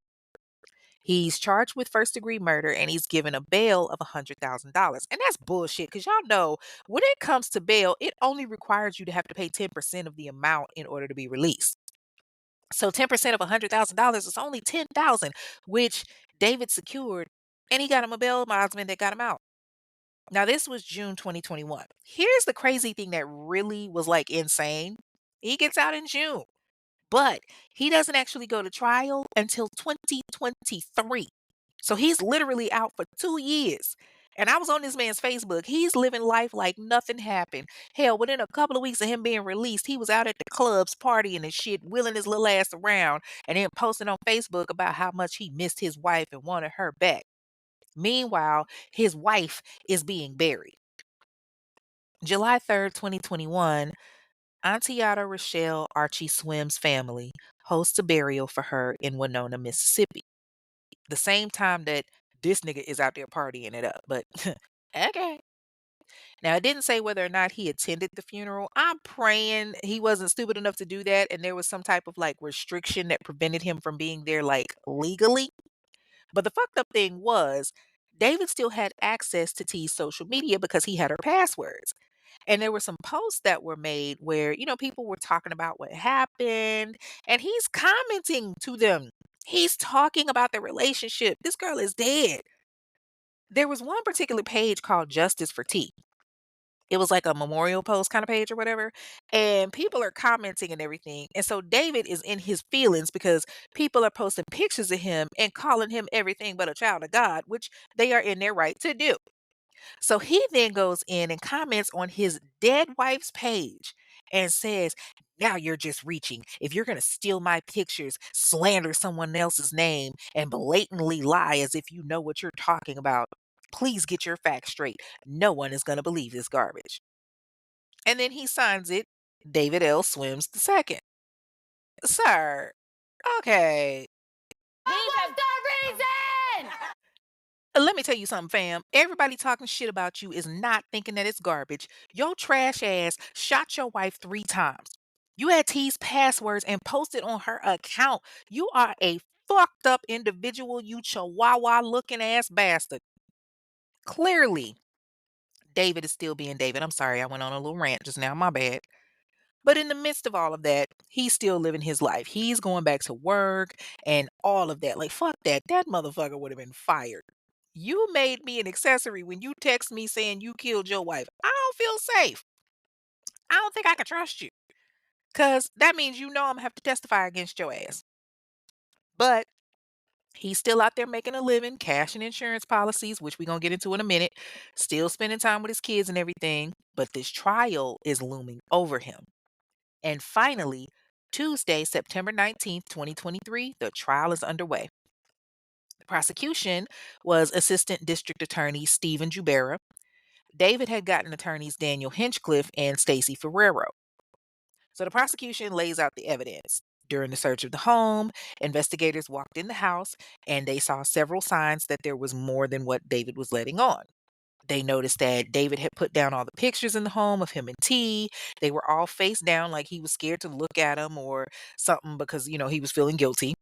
He's charged with first degree murder and he's given a bail of $100,000. And that's bullshit because y'all know when it comes to bail, it only requires you to have to pay 10% of the amount in order to be released. So 10% of $100,000 is only 10,000, which David secured, and he got him a bail bondsman that got him out. Now this was June 2021. Here's the crazy thing that really was like insane. He gets out in June, but he doesn't actually go to trial until 2023. So he's literally out for 2 years. And I was on this man's Facebook. He's living life like nothing happened. Hell, within a couple of weeks of him being released, he was out at the clubs partying and shit, wheeling his little ass around, and then posting on Facebook about how much he missed his wife and wanted her back. Meanwhile, his wife is being buried. July 3rd, 2021, Anteeatta Rochelle Archie-Swims family hosts a burial for her in Winona, Mississippi. The same time that this nigga is out there partying it up, but okay. Now, it didn't say whether or not he attended the funeral. I'm praying he wasn't stupid enough to do that and there was some type of like restriction that prevented him from being there like legally. But the fucked up thing was David still had access to T's social media because he had her passwords. And there were some posts that were made where, people were talking about what happened and he's commenting to them. He's talking about the relationship. This girl is dead. There was one particular page called Justice for T. It was like a memorial post kind of page or whatever. And people are commenting and everything. And so David is in his feelings because people are posting pictures of him and calling him everything but a child of God, which they are in their right to do. So he then goes in and comments on his dead wife's page and says, "Now you're just reaching. If you're going to steal my pictures, slander someone else's name, and blatantly lie as if you know what you're talking about, please get your facts straight. No one is going to believe this garbage." And then he signs it, David L. Swims II. Sir, okay. What's the reason? Let me tell you something, fam. Everybody talking shit about you is not thinking that it's garbage. Your trash ass shot your wife 3 times. You had T's passwords and posted on her account. You are a fucked up individual, you chihuahua looking ass bastard. Clearly, David is still being David. I'm sorry, I went on a little rant just now. My bad. But in the midst of all of that, he's still living his life. He's going back to work and all of that. Like, fuck that. That motherfucker would have been fired. You made me an accessory when you text me saying you killed your wife. I don't feel safe. I don't think I can trust you. Because that means you know I'm going to have to testify against your ass. But he's still out there making a living, cashing insurance policies, which we're going to get into in a minute, still spending time with his kids and everything. But this trial is looming over him. And finally, Tuesday, September 19th, 2023, the trial is underway. The prosecution was Assistant District Attorney Stephen Jubera. David had gotten attorneys Daniel Hinchcliffe and Stacey Ferrero. So the prosecution lays out the evidence. During the search of the home, investigators walked in the house and they saw several signs that there was more than what David was letting on. They noticed that David had put down all the pictures in the home of him and T. They were all face down like he was scared to look at them or something because, he was feeling guilty.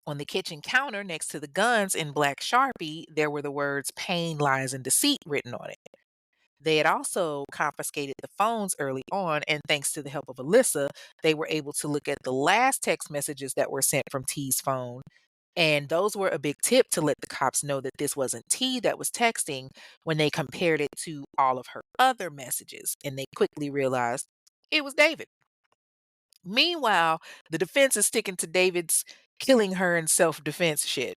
On the kitchen counter next to the guns in black Sharpie, there were the words pain, lies, and deceit written on it. They had also confiscated the phones early on, and thanks to the help of Alyssa, they were able to look at the last text messages that were sent from T's phone. And those were a big tip to let the cops know that this wasn't T that was texting when they compared it to all of her other messages. And they quickly realized it was David. Meanwhile, the defense is sticking to David's killing her in self defense shit.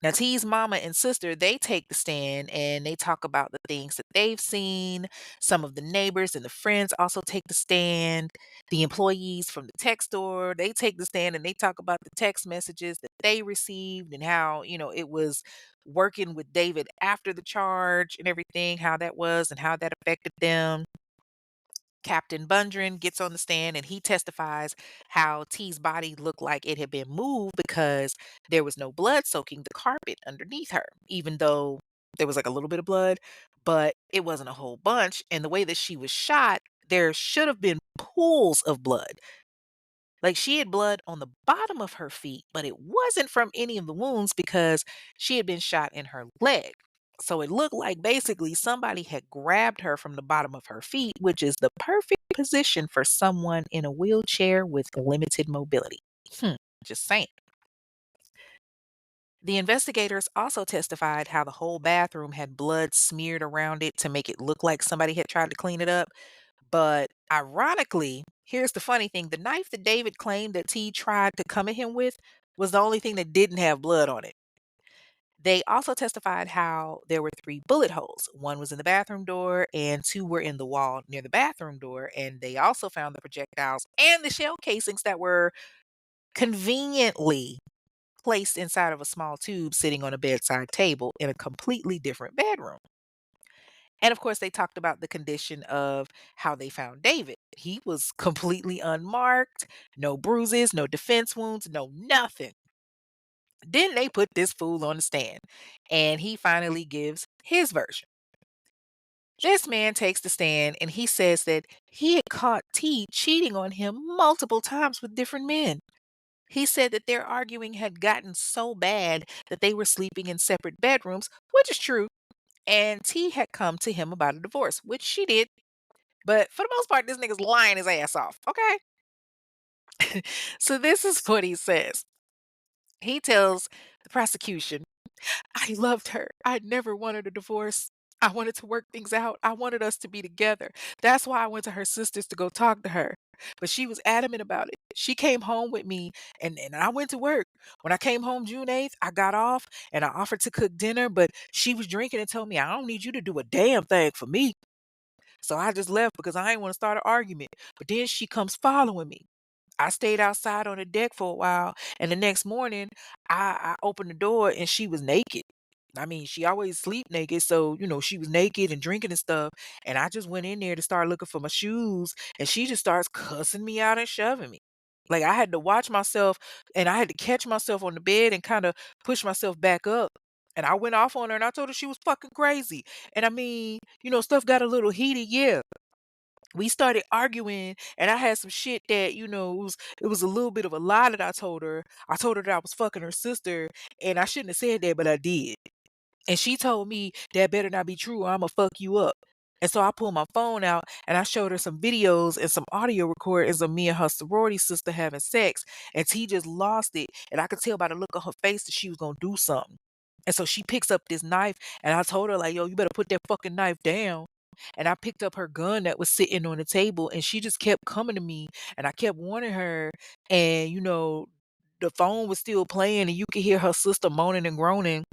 Now, T's mama and sister, they take the stand and they talk about the things that they've seen. Some of the neighbors and the friends also take the stand. The employees from the tech store, they take the stand and they talk about the text messages that they received and how, it was working with David after the charge and everything, how that was and how that affected them. Captain Bundren gets on the stand and he testifies how T's body looked like it had been moved because there was no blood soaking the carpet underneath her, even though there was like a little bit of blood, but it wasn't a whole bunch. And the way that she was shot, there should have been pools of blood. Like she had blood on the bottom of her feet, but it wasn't from any of the wounds because she had been shot in her leg. So it looked like basically somebody had grabbed her from the bottom of her feet, which is the perfect position for someone in a wheelchair with limited mobility. Just saying. The investigators also testified how the whole bathroom had blood smeared around it to make it look like somebody had tried to clean it up. But ironically, here's the funny thing, the knife that David claimed that T tried to come at him with was the only thing that didn't have blood on it. They also testified how there were three bullet holes. One was in the bathroom door, and two were in the wall near the bathroom door. And they also found the projectiles and the shell casings that were conveniently placed inside of a small tube sitting on a bedside table in a completely different bedroom. And of course, they talked about the condition of how they found David. He was completely unmarked, no bruises, no defense wounds, no nothing. Then they put this fool on the stand, and he finally gives his version. This man takes the stand and he says that he had caught T cheating on him multiple times with different men. He said that their arguing had gotten so bad that they were sleeping in separate bedrooms, which is true. And T had come to him about a divorce, which she did. But for the most part, this nigga's lying his ass off. Okay. So this is what he says. He tells the prosecution, I loved her. I never wanted a divorce. I wanted to work things out. I wanted us to be together. That's why I went to her sisters to go talk to her. But she was adamant about it. She came home with me and I went to work. When I came home June 8th, I got off and I offered to cook dinner, but she was drinking and told me, I don't need you to do a damn thing for me. So I just left because I didn't want to start an argument. But then she comes following me. I stayed outside on the deck for a while, and the next morning, I opened the door and she was naked. I mean, she always sleep naked, so she was naked and drinking and stuff. And I just went in there to start looking for my shoes, and she just starts cussing me out and shoving me. Like I had to watch myself, and I had to catch myself on the bed and kind of push myself back up. And I went off on her, and I told her she was fucking crazy. And I mean, stuff got a little heated, yeah. We started arguing, and I had some shit that, it was a little bit of a lie that I told her. I told her that I was fucking her sister, and I shouldn't have said that, but I did. And she told me that better not be true or I'ma fuck you up. And so I pulled my phone out and I showed her some videos and some audio recordings of me and her sorority sister having sex. And T just lost it. And I could tell by the look on her face that she was gonna do something. And so she picks up this knife and I told her, like, yo, you better put that fucking knife down. And I picked up her gun that was sitting on the table and she just kept coming to me and I kept warning her. And, the phone was still playing and you could hear her sister moaning and groaning.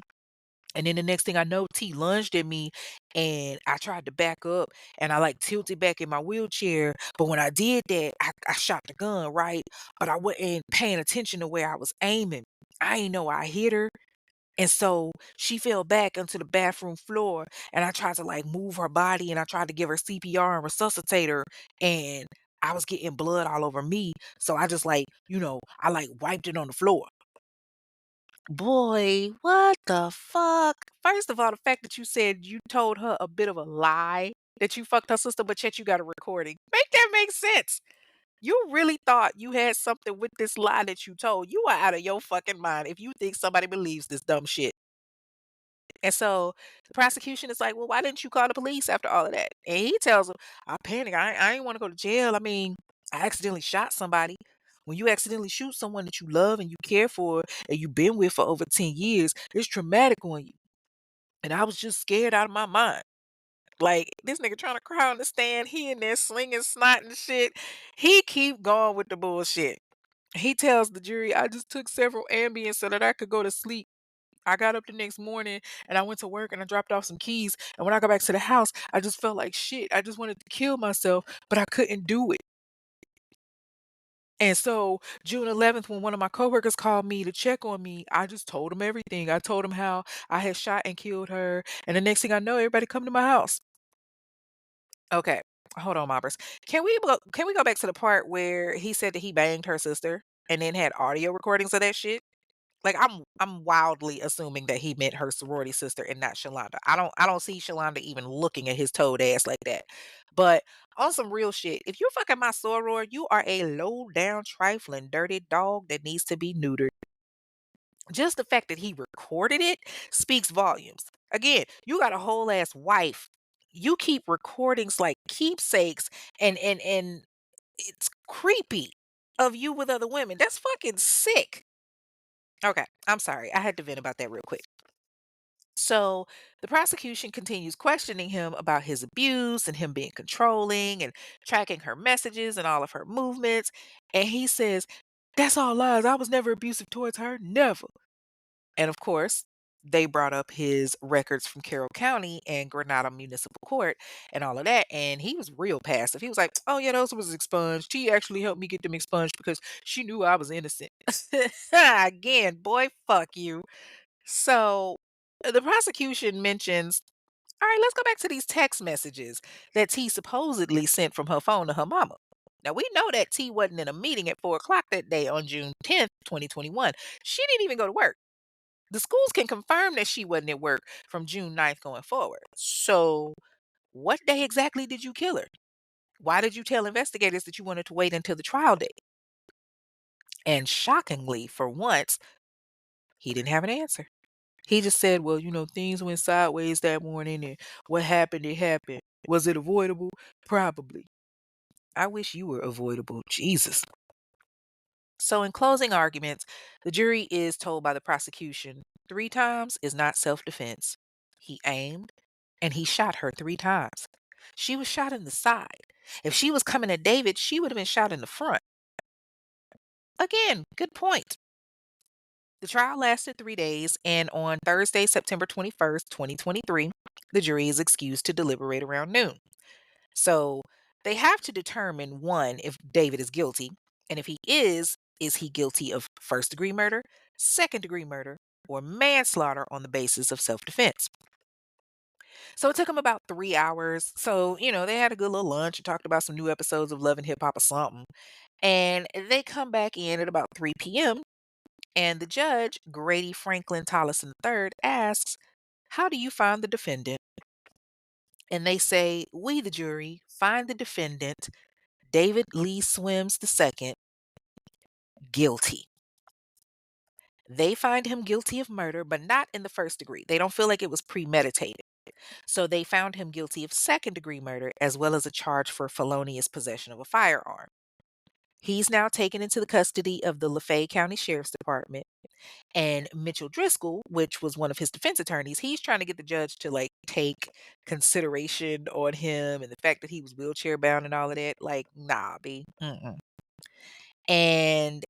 And then the next thing I know, T lunged at me and I tried to back up and I like tilted back in my wheelchair. But when I did that, I shot the gun, right? But I wasn't paying attention to where I was aiming. I ain't know I hit her. And so she fell back onto the bathroom floor and I tried to like move her body and I tried to give her CPR and resuscitate her. And I was getting blood all over me. So I just like, I like wiped it on the floor. Boy, what the fuck? First of all, the fact that you said you told her a bit of a lie that you fucked her sister, but yet you got a recording. Make that make sense. You really thought you had something with this lie that you told. You are out of your fucking mind if you think somebody believes this dumb shit. And so the prosecution is like, well, why didn't you call the police after all of that? And he tells them, I panicked. I ain't want to go to jail. I mean, I accidentally shot somebody. When you accidentally shoot someone that you love and you care for and you've been with for over 10 years, it's traumatic on you. And I was just scared out of my mind. Like, this nigga trying to cry on the stand, he in there slinging snot and shit. He keep going with the bullshit. He tells the jury, I just took several Ambien so that I could go to sleep. I got up the next morning and I went to work and I dropped off some keys. And when I got back to the house, I just felt like shit. I just wanted to kill myself, but I couldn't do it. And so June 11th, when one of my coworkers called me to check on me, I just told him everything. I told him how I had shot and killed her. And the next thing I know, everybody come to my house. Okay, hold on, Mobbers. Can we go back to the part where he said that he banged her sister and then had audio recordings of that shit? Like, I'm wildly assuming that he meant her sorority sister and not Shalonda. I don't see Shalonda even looking at his toad ass like that. But on some real shit, if you're fucking my soror, you are a low down, trifling, dirty dog that needs to be neutered. Just the fact that he recorded it speaks volumes. Again, you got a whole ass wife. You keep recordings like keepsakes and it's creepy of you with other women. That's fucking sick. Okay, I'm sorry. I had to vent about that real quick. So the prosecution continues questioning him about his abuse and him being controlling and tracking her messages and all of her movements. And he says, that's all lies. I was never abusive towards her. Never. And of course, they brought up his records from Carroll County and Granada Municipal Court and all of that. And he was real passive. He was like, oh, yeah, those was expunged. She actually helped me get them expunged because she knew I was innocent. Again, boy, fuck you. So the prosecution mentions, all right, let's go back to these text messages that T supposedly sent from her phone to her mama. Now, we know that T wasn't in a meeting at 4 o'clock that day on June 10th, 2021. She didn't even go to work. The schools can confirm that she wasn't at work from June 9th going forward. So, what day exactly did you kill her? Why did you tell investigators that you wanted to wait until the trial date? And shockingly, for once, he didn't have an answer. He just said, well, things went sideways that morning and what happened, it happened. Was it avoidable? Probably. I wish you were avoidable. Jesus. So, in closing arguments, the jury is told by the prosecution 3 times is not self defense. He aimed and he shot her 3 times. She was shot in the side. If she was coming at David, she would have been shot in the front. Again, good point. The trial lasted 3 days, and on Thursday, September 21st, 2023, the jury is excused to deliberate around noon. So they have to determine one, if David is guilty, and if he is he guilty of first degree murder, second degree murder, or manslaughter on the basis of self defense? So it took them about 3 hours. So, they had a good little lunch and talked about some new episodes of Love and Hip Hop or something. And they come back in at about 3 p.m. And the judge, Grady Franklin Tollison III, asks, how do you find the defendant? And they say, "We, the jury, find the defendant, David Lee Swims II, guilty." They find him guilty of murder, but not in the first degree. They don't feel like it was premeditated. So they found him guilty of second degree murder as well as a charge for felonious possession of a firearm. He's now taken into the custody of the Lafayette County Sheriff's Department. And Mitchell Driscoll, which was one of his defense attorneys, he's trying to get the judge to like take consideration on him and the fact that he was wheelchair bound and all of that. Like, nah, B. Mm-mm. And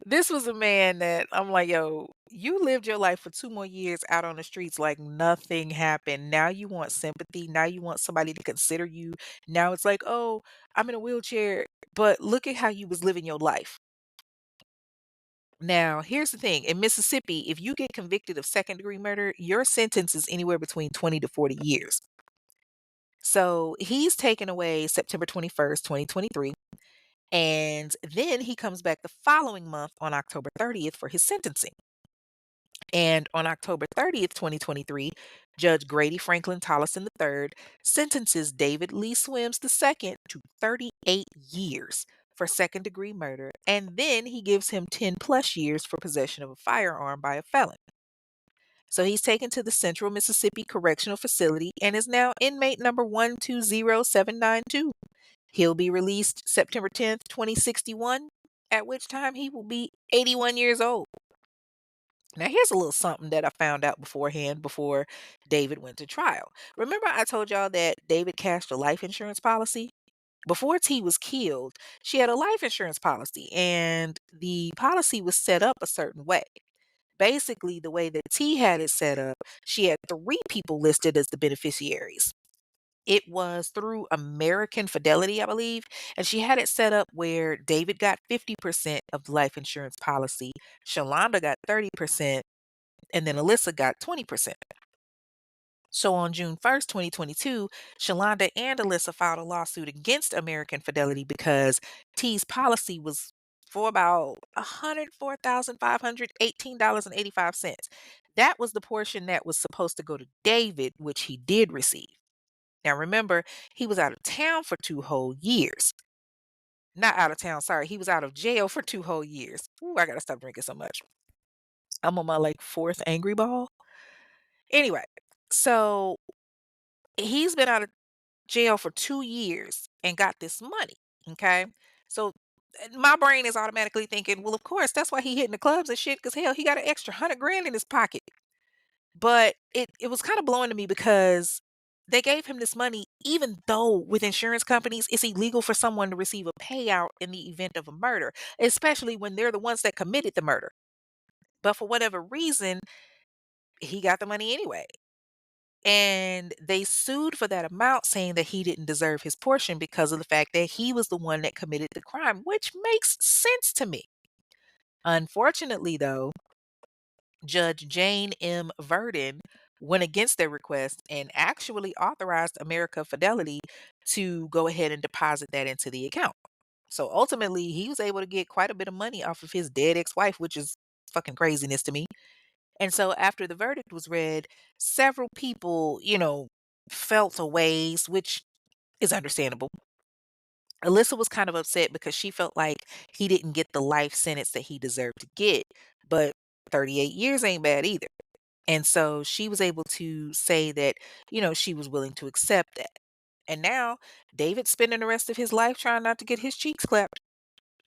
this was a man that I'm like, yo, you lived your life for 2 more years out on the streets like nothing happened. Now you want sympathy. Now you want somebody to consider you. Now it's like, oh, I'm in a wheelchair, but look at how you was living your life. Now, here's the thing. In Mississippi, if you get convicted of second degree murder, your sentence is anywhere between 20 to 40 years. So he's taken away September 21st, 2023. And then he comes back the following month on October 30th for his sentencing. And on October 30th, 2023, Judge Grady Franklin Tollison III sentences David Lee Swims II to 38 years for second degree murder. And then he gives him 10 plus years for possession of a firearm by a felon. So he's taken to the Central Mississippi Correctional Facility and is now inmate number 120792. He'll be released September 10th, 2061, at which time he will be 81 years old. Now, here's a little something that I found out beforehand before David went to trial. Remember, I told y'all that David cashed a life insurance policy? Before T was killed, she had a life insurance policy, and the policy was set up a certain way. Basically, the way that T had it set up, she had three people listed as the beneficiaries. It was through American Fidelity, I believe, and she had it set up where David got 50% of the life insurance policy, Shalonda got 30%, and then Alyssa got 20%. So on June 1st, 2022, Shalonda and Alyssa filed a lawsuit against American Fidelity because T's policy was for about $104,518.85. That was the portion that was supposed to go to David, which he did receive. Now remember, he was out of town for 2 whole years. Not out of town, sorry. He was out of jail for 2 whole years. Ooh, I gotta stop drinking so much. I'm on my like fourth angry ball. Anyway, so he's been out of jail for 2 years and got this money. Okay. So my brain is automatically thinking, well, of course, that's why he hitting the clubs and shit, because hell, he got an extra 100 grand in his pocket. But it was kind of blowing to me because they gave him this money, even though with insurance companies, it's illegal for someone to receive a payout in the event of a murder, especially when they're the ones that committed the murder. But for whatever reason, he got the money anyway. And they sued for that amount, saying that he didn't deserve his portion because of the fact that he was the one that committed the crime, which makes sense to me. Unfortunately, though, Judge Jane M. Verdon went against their request and actually authorized America Fidelity to go ahead and deposit that into the account. So ultimately, he was able to get quite a bit of money off of his dead ex wife, which is fucking craziness to me. And so after the verdict was read, several people, felt a ways, which is understandable. Alyssa was kind of upset because she felt like he didn't get the life sentence that he deserved to get, but 38 years ain't bad either. And so she was able to say that, she was willing to accept that. And now David's spending the rest of his life trying not to get his cheeks clapped.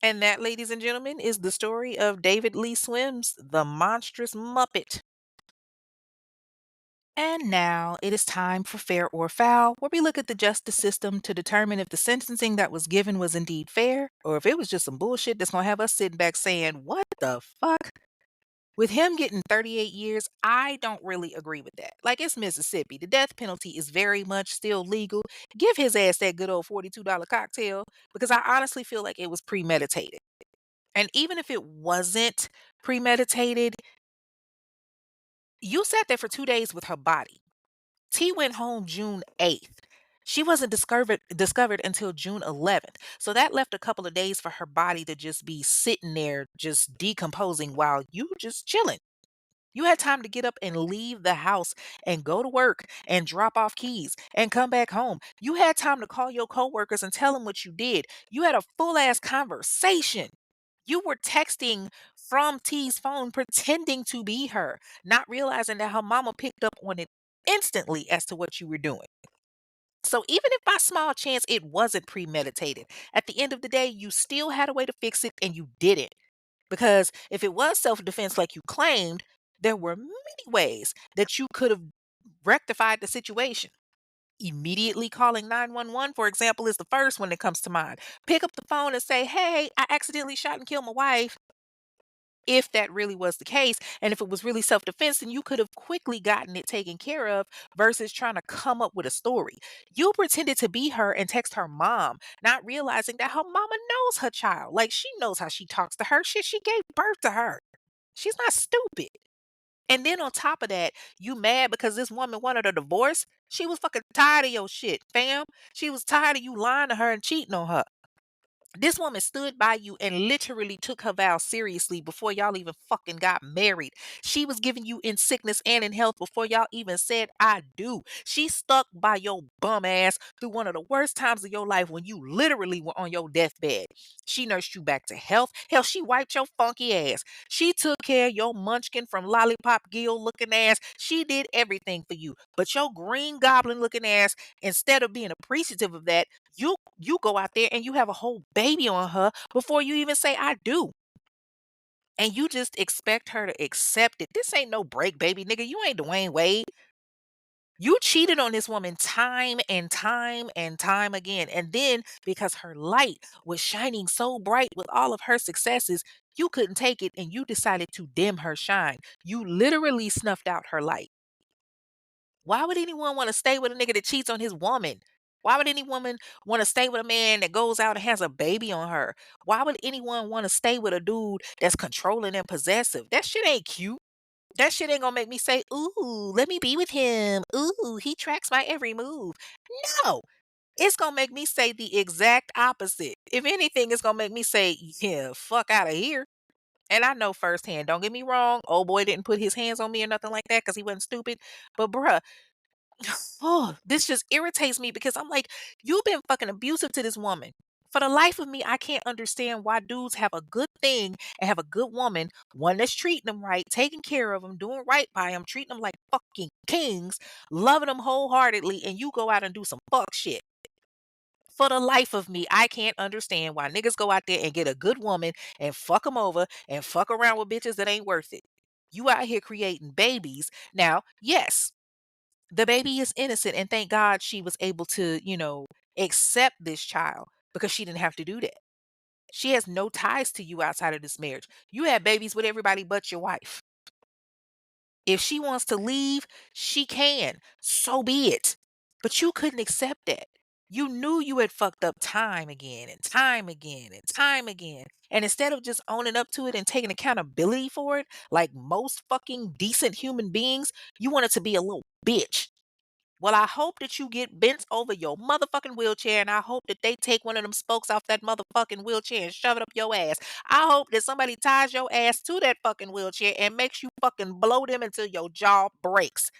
And that, ladies and gentlemen, is the story of David Lee Swims, the monstrous Muppet. And now it is time for Fair or Foul, where we look at the justice system to determine if the sentencing that was given was indeed fair, or if it was just some bullshit that's going to have us sitting back saying, what the fuck? With him getting 38 years, I don't really agree with that. Like, it's Mississippi. The death penalty is very much still legal. Give his ass that good old $42 cocktail, because I honestly feel like it was premeditated. And even if it wasn't premeditated, you sat there for 2 days with her body. T went home June 8th. She wasn't discovered until June 11th. So that left a couple of days for her body to just be sitting there, just decomposing while you just chilling. You had time to get up and leave the house and go to work and drop off keys and come back home. You had time to call your coworkers and tell them what you did. You had a full ass conversation. You were texting from T's phone pretending to be her, not realizing that her mama picked up on it instantly as to what you were doing. So even if by small chance it wasn't premeditated, at the end of the day, you still had a way to fix it and you didn't. Because if it was self defense like you claimed, there were many ways that you could have rectified the situation. Immediately calling 911, for example, is the first one that comes to mind. Pick up the phone and say, "Hey, I accidentally shot and killed my wife." If that really was the case, and if it was really self defense, then you could have quickly gotten it taken care of versus trying to come up with a story. You pretended to be her and text her mom, not realizing that her mama knows her child. Like she knows how she talks to her. Shit, she gave birth to her. She's not stupid. And then on top of that, you mad because this woman wanted a divorce? She was fucking tired of your shit, fam. She was tired of you lying to her and cheating on her. This woman stood by you and literally took her vows seriously before y'all even fucking got married. She was giving you in sickness and in health before y'all even said I do. She stuck by your bum ass through one of the worst times of your life when you literally were on your deathbed. She nursed you back to health. Hell, she wiped your funky ass. She took care of your munchkin from Lollipop Gill looking ass. She did everything for you. But your green goblin looking ass, instead of being appreciative of that, you go out there and you have a whole baby on her before you even say I do. And you just expect her to accept it. This ain't no break, baby nigga. You ain't Dwayne Wade. You cheated on this woman time and time and time again. And then because her light was shining so bright with all of her successes, you couldn't take it and you decided to dim her shine. You literally snuffed out her light. Why would anyone want to stay with a nigga that cheats on his woman? Why would any woman want to stay with a man that goes out and has a baby on her? Why would anyone want to stay with a dude that's controlling and possessive? That shit ain't cute. That shit ain't gonna make me say, "Ooh, let me be with him. Ooh, he tracks my every move." No, it's gonna make me say the exact opposite. If anything, it's gonna make me say, "Yeah, fuck out of here." And I know firsthand, don't get me wrong, old boy didn't put his hands on me or nothing like that because he wasn't stupid. But bruh, oh, this just irritates me because I'm like, you've been fucking abusive to this woman. For the life of me, I can't understand why dudes have a good thing and have a good woman, one that's treating them right, taking care of them, doing right by them, treating them like fucking kings, loving them wholeheartedly, and you go out and do some fuck shit. For the life of me, I can't understand why niggas go out there and get a good woman and fuck them over and fuck around with bitches that ain't worth it. You out here creating babies. Now, yes, the baby is innocent, and thank God she was able to, accept this child because she didn't have to do that. She has no ties to you outside of this marriage. You had babies with everybody but your wife. If she wants to leave, she can. So be it. But you couldn't accept that. You knew you had fucked up time again and time again and time again. And instead of just owning up to it and taking accountability for it, like most fucking decent human beings, you wanted to be a little bitch. Well, I hope that you get bent over your motherfucking wheelchair, and I hope that they take one of them spokes off that motherfucking wheelchair and shove it up your ass. I hope that somebody ties your ass to that fucking wheelchair and makes you fucking blow them until your jaw breaks.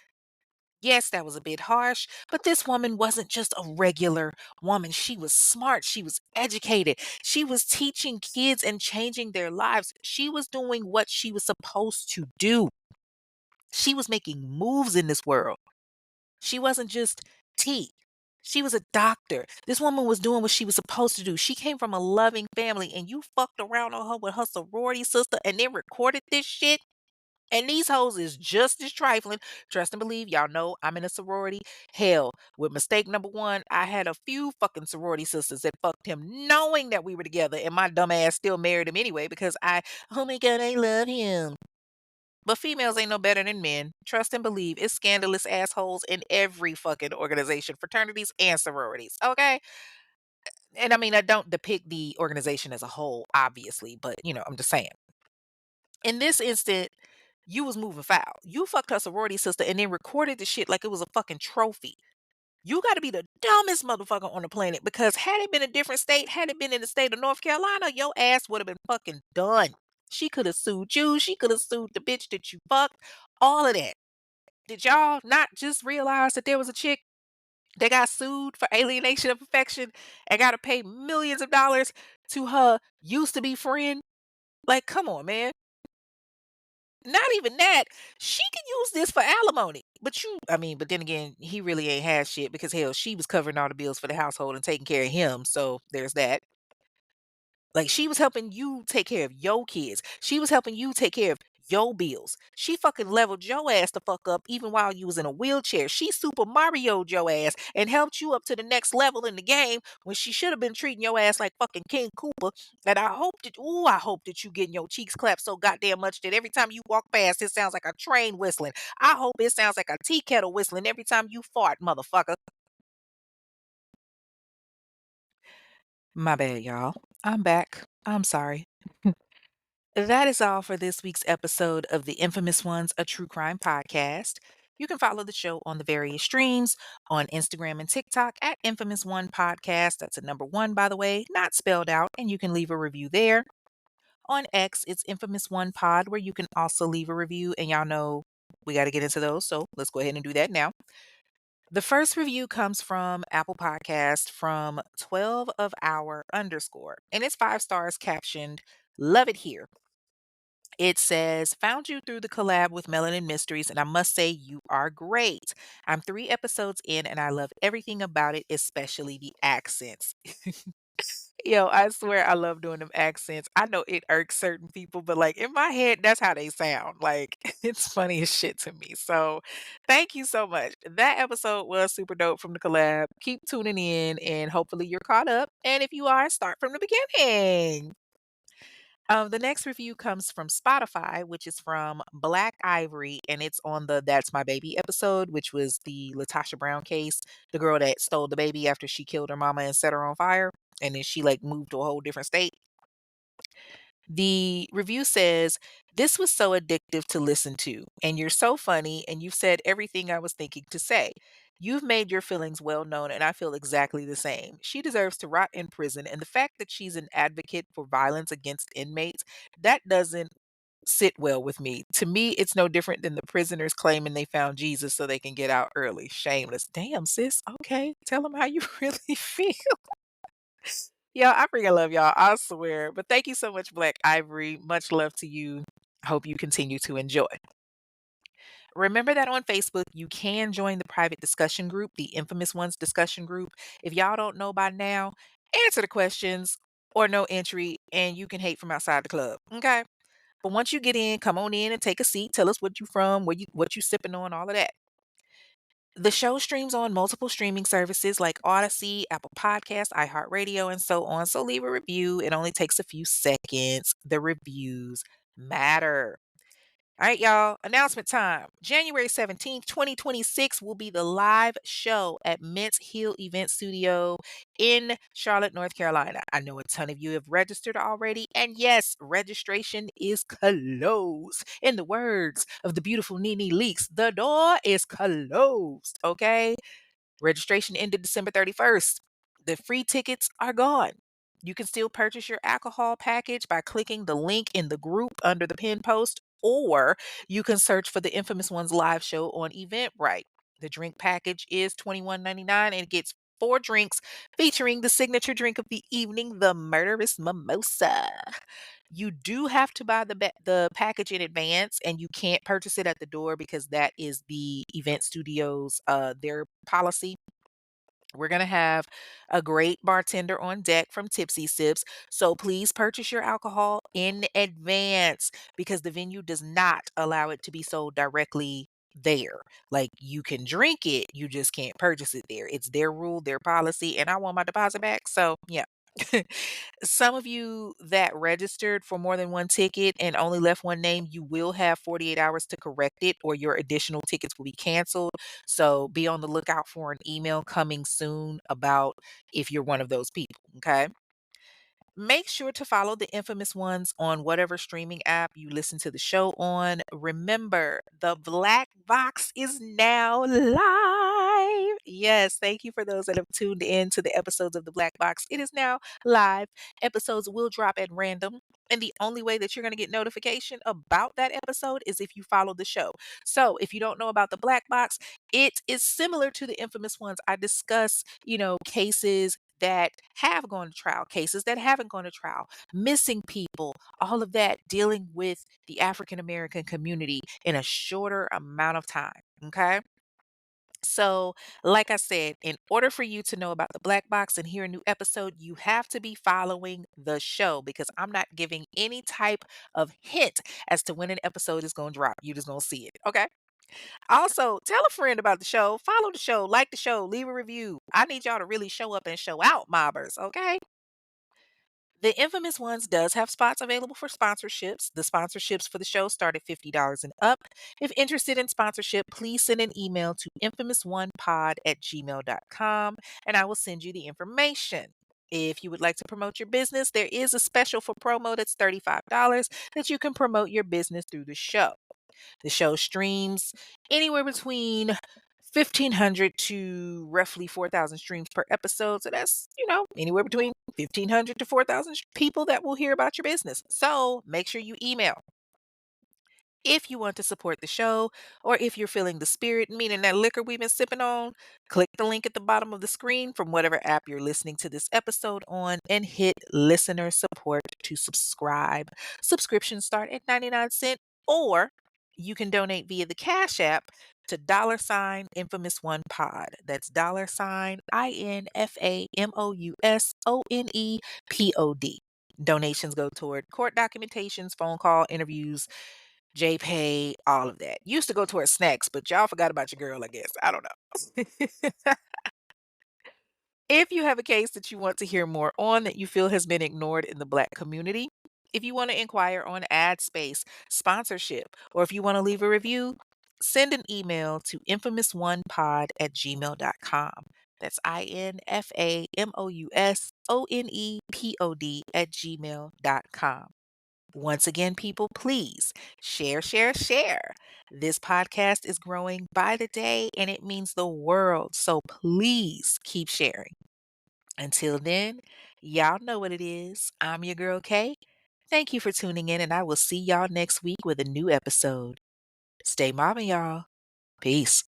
Yes, that was a bit harsh, but this woman wasn't just a regular woman. She was smart. She was educated. She was teaching kids and changing their lives. She was doing what she was supposed to do. She was making moves in this world. She wasn't just T. She was a doctor. This woman was doing what she was supposed to do. She came from a loving family, and you fucked around on her with her sorority sister and then recorded this shit. And these hoes is just as trifling. Trust and believe, y'all know I'm in a sorority. Hell, with mistake number one, I had a few fucking sorority sisters that fucked him knowing that we were together, and my dumb ass still married him anyway because oh my God, I love him. But females ain't no better than men. Trust and believe, it's scandalous assholes in every fucking organization, fraternities and sororities. Okay. And I mean, I don't depict the organization as a whole, obviously, but I'm just saying. In this instant, you was moving foul. You fucked her sorority sister and then recorded the shit like it was a fucking trophy. You got to be the dumbest motherfucker on the planet because had it been a different state, had it been in the state of North Carolina, your ass would have been fucking done. She could have sued you. She could have sued the bitch that you fucked. All of that. Did y'all not just realize that there was a chick that got sued for alienation of affection and got to pay millions of dollars to her used to be friend? Like, come on, man. Not even that. She can use this for alimony. But then again, he really ain't had shit because hell, she was covering all the bills for the household and taking care of him. So there's that. Like she was helping you take care of your kids. She was helping you take care of your bills. She fucking leveled your ass the fuck up even while you was in a wheelchair. She Super Mario'd your ass and helped you up to the next level in the game when she should have been treating your ass like fucking King Cooper. And I hope that you getting your cheeks clapped so goddamn much that every time you walk past, it sounds like a train whistling. I hope it sounds like a tea kettle whistling every time you fart, motherfucker. My bad, y'all. I'm back. I'm sorry. That is all for this week's episode of the Infamous Ones, a true crime podcast. You can follow the show on the various streams on Instagram and TikTok at Infamous One Podcast. That's a number one, by the way, not spelled out, and you can leave a review there. On X, it's Infamous One Pod, where you can also leave a review, and y'all know we got to get into those, so let's go ahead and do that now. The first review comes from Apple Podcast from 12 of our underscore, and it's 5 stars captioned, "Love it here." It says, "Found you through the collab with Melanin Mysteries, and I must say you are great. I'm 3 episodes in, and I love everything about it, especially the accents." Yo, I swear I love doing them accents. I know it irks certain people, but like in my head, that's how they sound. Like it's funny as shit to me. So thank you so much. That episode was super dope from the collab. Keep tuning in and hopefully you're caught up. And if you are, start from the beginning. The next review comes from Spotify, which is from Black Ivory, and it's on the That's My Baby episode, which was the Latasha Brown case, the girl that stole the baby after she killed her mama and set her on fire, and then she like moved to a whole different state. The review says, "This was so addictive to listen to, and you're so funny, and you've said everything I was thinking to say. You've made your feelings well known, and I feel exactly the same. She deserves to rot in prison, and the fact that she's an advocate for violence against inmates, that doesn't sit well with me. To me, it's no different than the prisoners claiming they found Jesus so they can get out early. Shameless. Damn, sis. Okay, tell them how you really feel." Yeah, I freaking love y'all. I swear. But thank you so much, Black Ivory. Much love to you. Hope you continue to enjoy. Remember that on Facebook, you can join the private discussion group, the Infamous Ones discussion group. If y'all don't know by now, answer the questions or no entry, and you can hate from outside the club. Okay. But once you get in, come on in and take a seat. Tell us what you from, what you sipping on, all of that. The show streams on multiple streaming services like Odyssey, Apple Podcasts, iHeartRadio, and so on. So leave a review. It only takes a few seconds. The reviews matter. All right, y'all. Announcement time. January 17th, 2026 will be the live show at Mint Hill Event Studio in Charlotte, North Carolina. I know a ton of you have registered already. And yes, registration is closed. In the words of the beautiful Nene Leaks, the door is closed. Okay. Registration ended December 31st. The free tickets are gone. You can still purchase your alcohol package by clicking the link in the group under the pin post, or you can search for the Infamous Ones live show on Eventbrite. The drink package is $21.99 and it gets 4 drinks featuring the signature drink of the evening, the murderous mimosa. You do have to buy the package in advance, and you can't purchase it at the door because that is the event studio's their policy. We're going to have a great bartender on deck from Tipsy Sips. So please purchase your alcohol in advance because the venue does not allow it to be sold directly there. Like you can drink it, you just can't purchase it there. It's their rule, their policy, and I want my deposit back. So, yeah. Some of you that registered for more than one ticket and only left one name, you will have 48 hours to correct it or your additional tickets will be canceled. So be on the lookout for an email coming soon about if you're one of those people. Okay. Make sure to follow the Infamous Ones on whatever streaming app you listen to the show on. Remember, the Black Box is now live. Yes, thank you for those that have tuned in to the episodes of The Black Box. It is now live. Episodes will drop at random. And the only way that you're going to get notification about that episode is if you follow the show. So if you don't know about the Black Box, it is similar to the infamous ones. I discuss, cases that have gone to trial, cases that haven't gone to trial, missing people, all of that dealing with the African American community in a shorter amount of time. Okay. So, like I said, in order for you to know about the Black Box and hear a new episode, you have to be following the show because I'm not giving any type of hint as to when an episode is going to drop. You're just going to see it. Okay. Also, tell a friend about the show, follow the show, like the show, leave a review. I need y'all to really show up and show out, mobbers. Okay. The Infamous Ones does have spots available for sponsorships. The sponsorships for the show start at $50 and up. If interested in sponsorship, please send an email to infamous1pod@gmail.com and I will send you the information. If you would like to promote your business, there is a special for promo that's $35 that you can promote your business through the show. The show streams anywhere between 1,500 to roughly 4,000 streams per episode. So that's, anywhere between 1,500 to 4,000 people that will hear about your business. So make sure you email. If you want to support the show, or if you're feeling the spirit, meaning that liquor we've been sipping on, click the link at the bottom of the screen from whatever app you're listening to this episode on and hit listener support to subscribe. Subscriptions start at 99 cents, or you can donate via the Cash App to $infamous1pod. That's $INFAMOUSONEPOD. Donations go toward court documentations, phone call interviews, JPay, all of that. Used to go towards snacks, but y'all forgot about your girl, I guess. I don't know. If you have a case that you want to hear more on that you feel has been ignored in the Black community, if you want to inquire on ad space, sponsorship, or if you want to leave a review, send an email to infamous1pod@gmail.com. That's INFAMOUSONEPOD@gmail.com. Once again, people, please share, share, share. This podcast is growing by the day and it means the world. So please keep sharing. Until then, y'all know what it is. I'm your girl Kay. Thank you for tuning in, and I will see y'all next week with a new episode. Stay mobbing, y'all. Peace.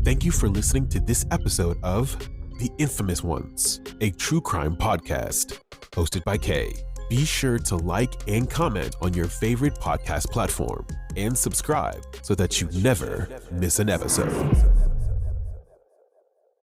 Thank you for listening to this episode of The Infamous Ones, a true crime podcast hosted by Kay. Be sure to like and comment on your favorite podcast platform and subscribe so that you never miss an episode.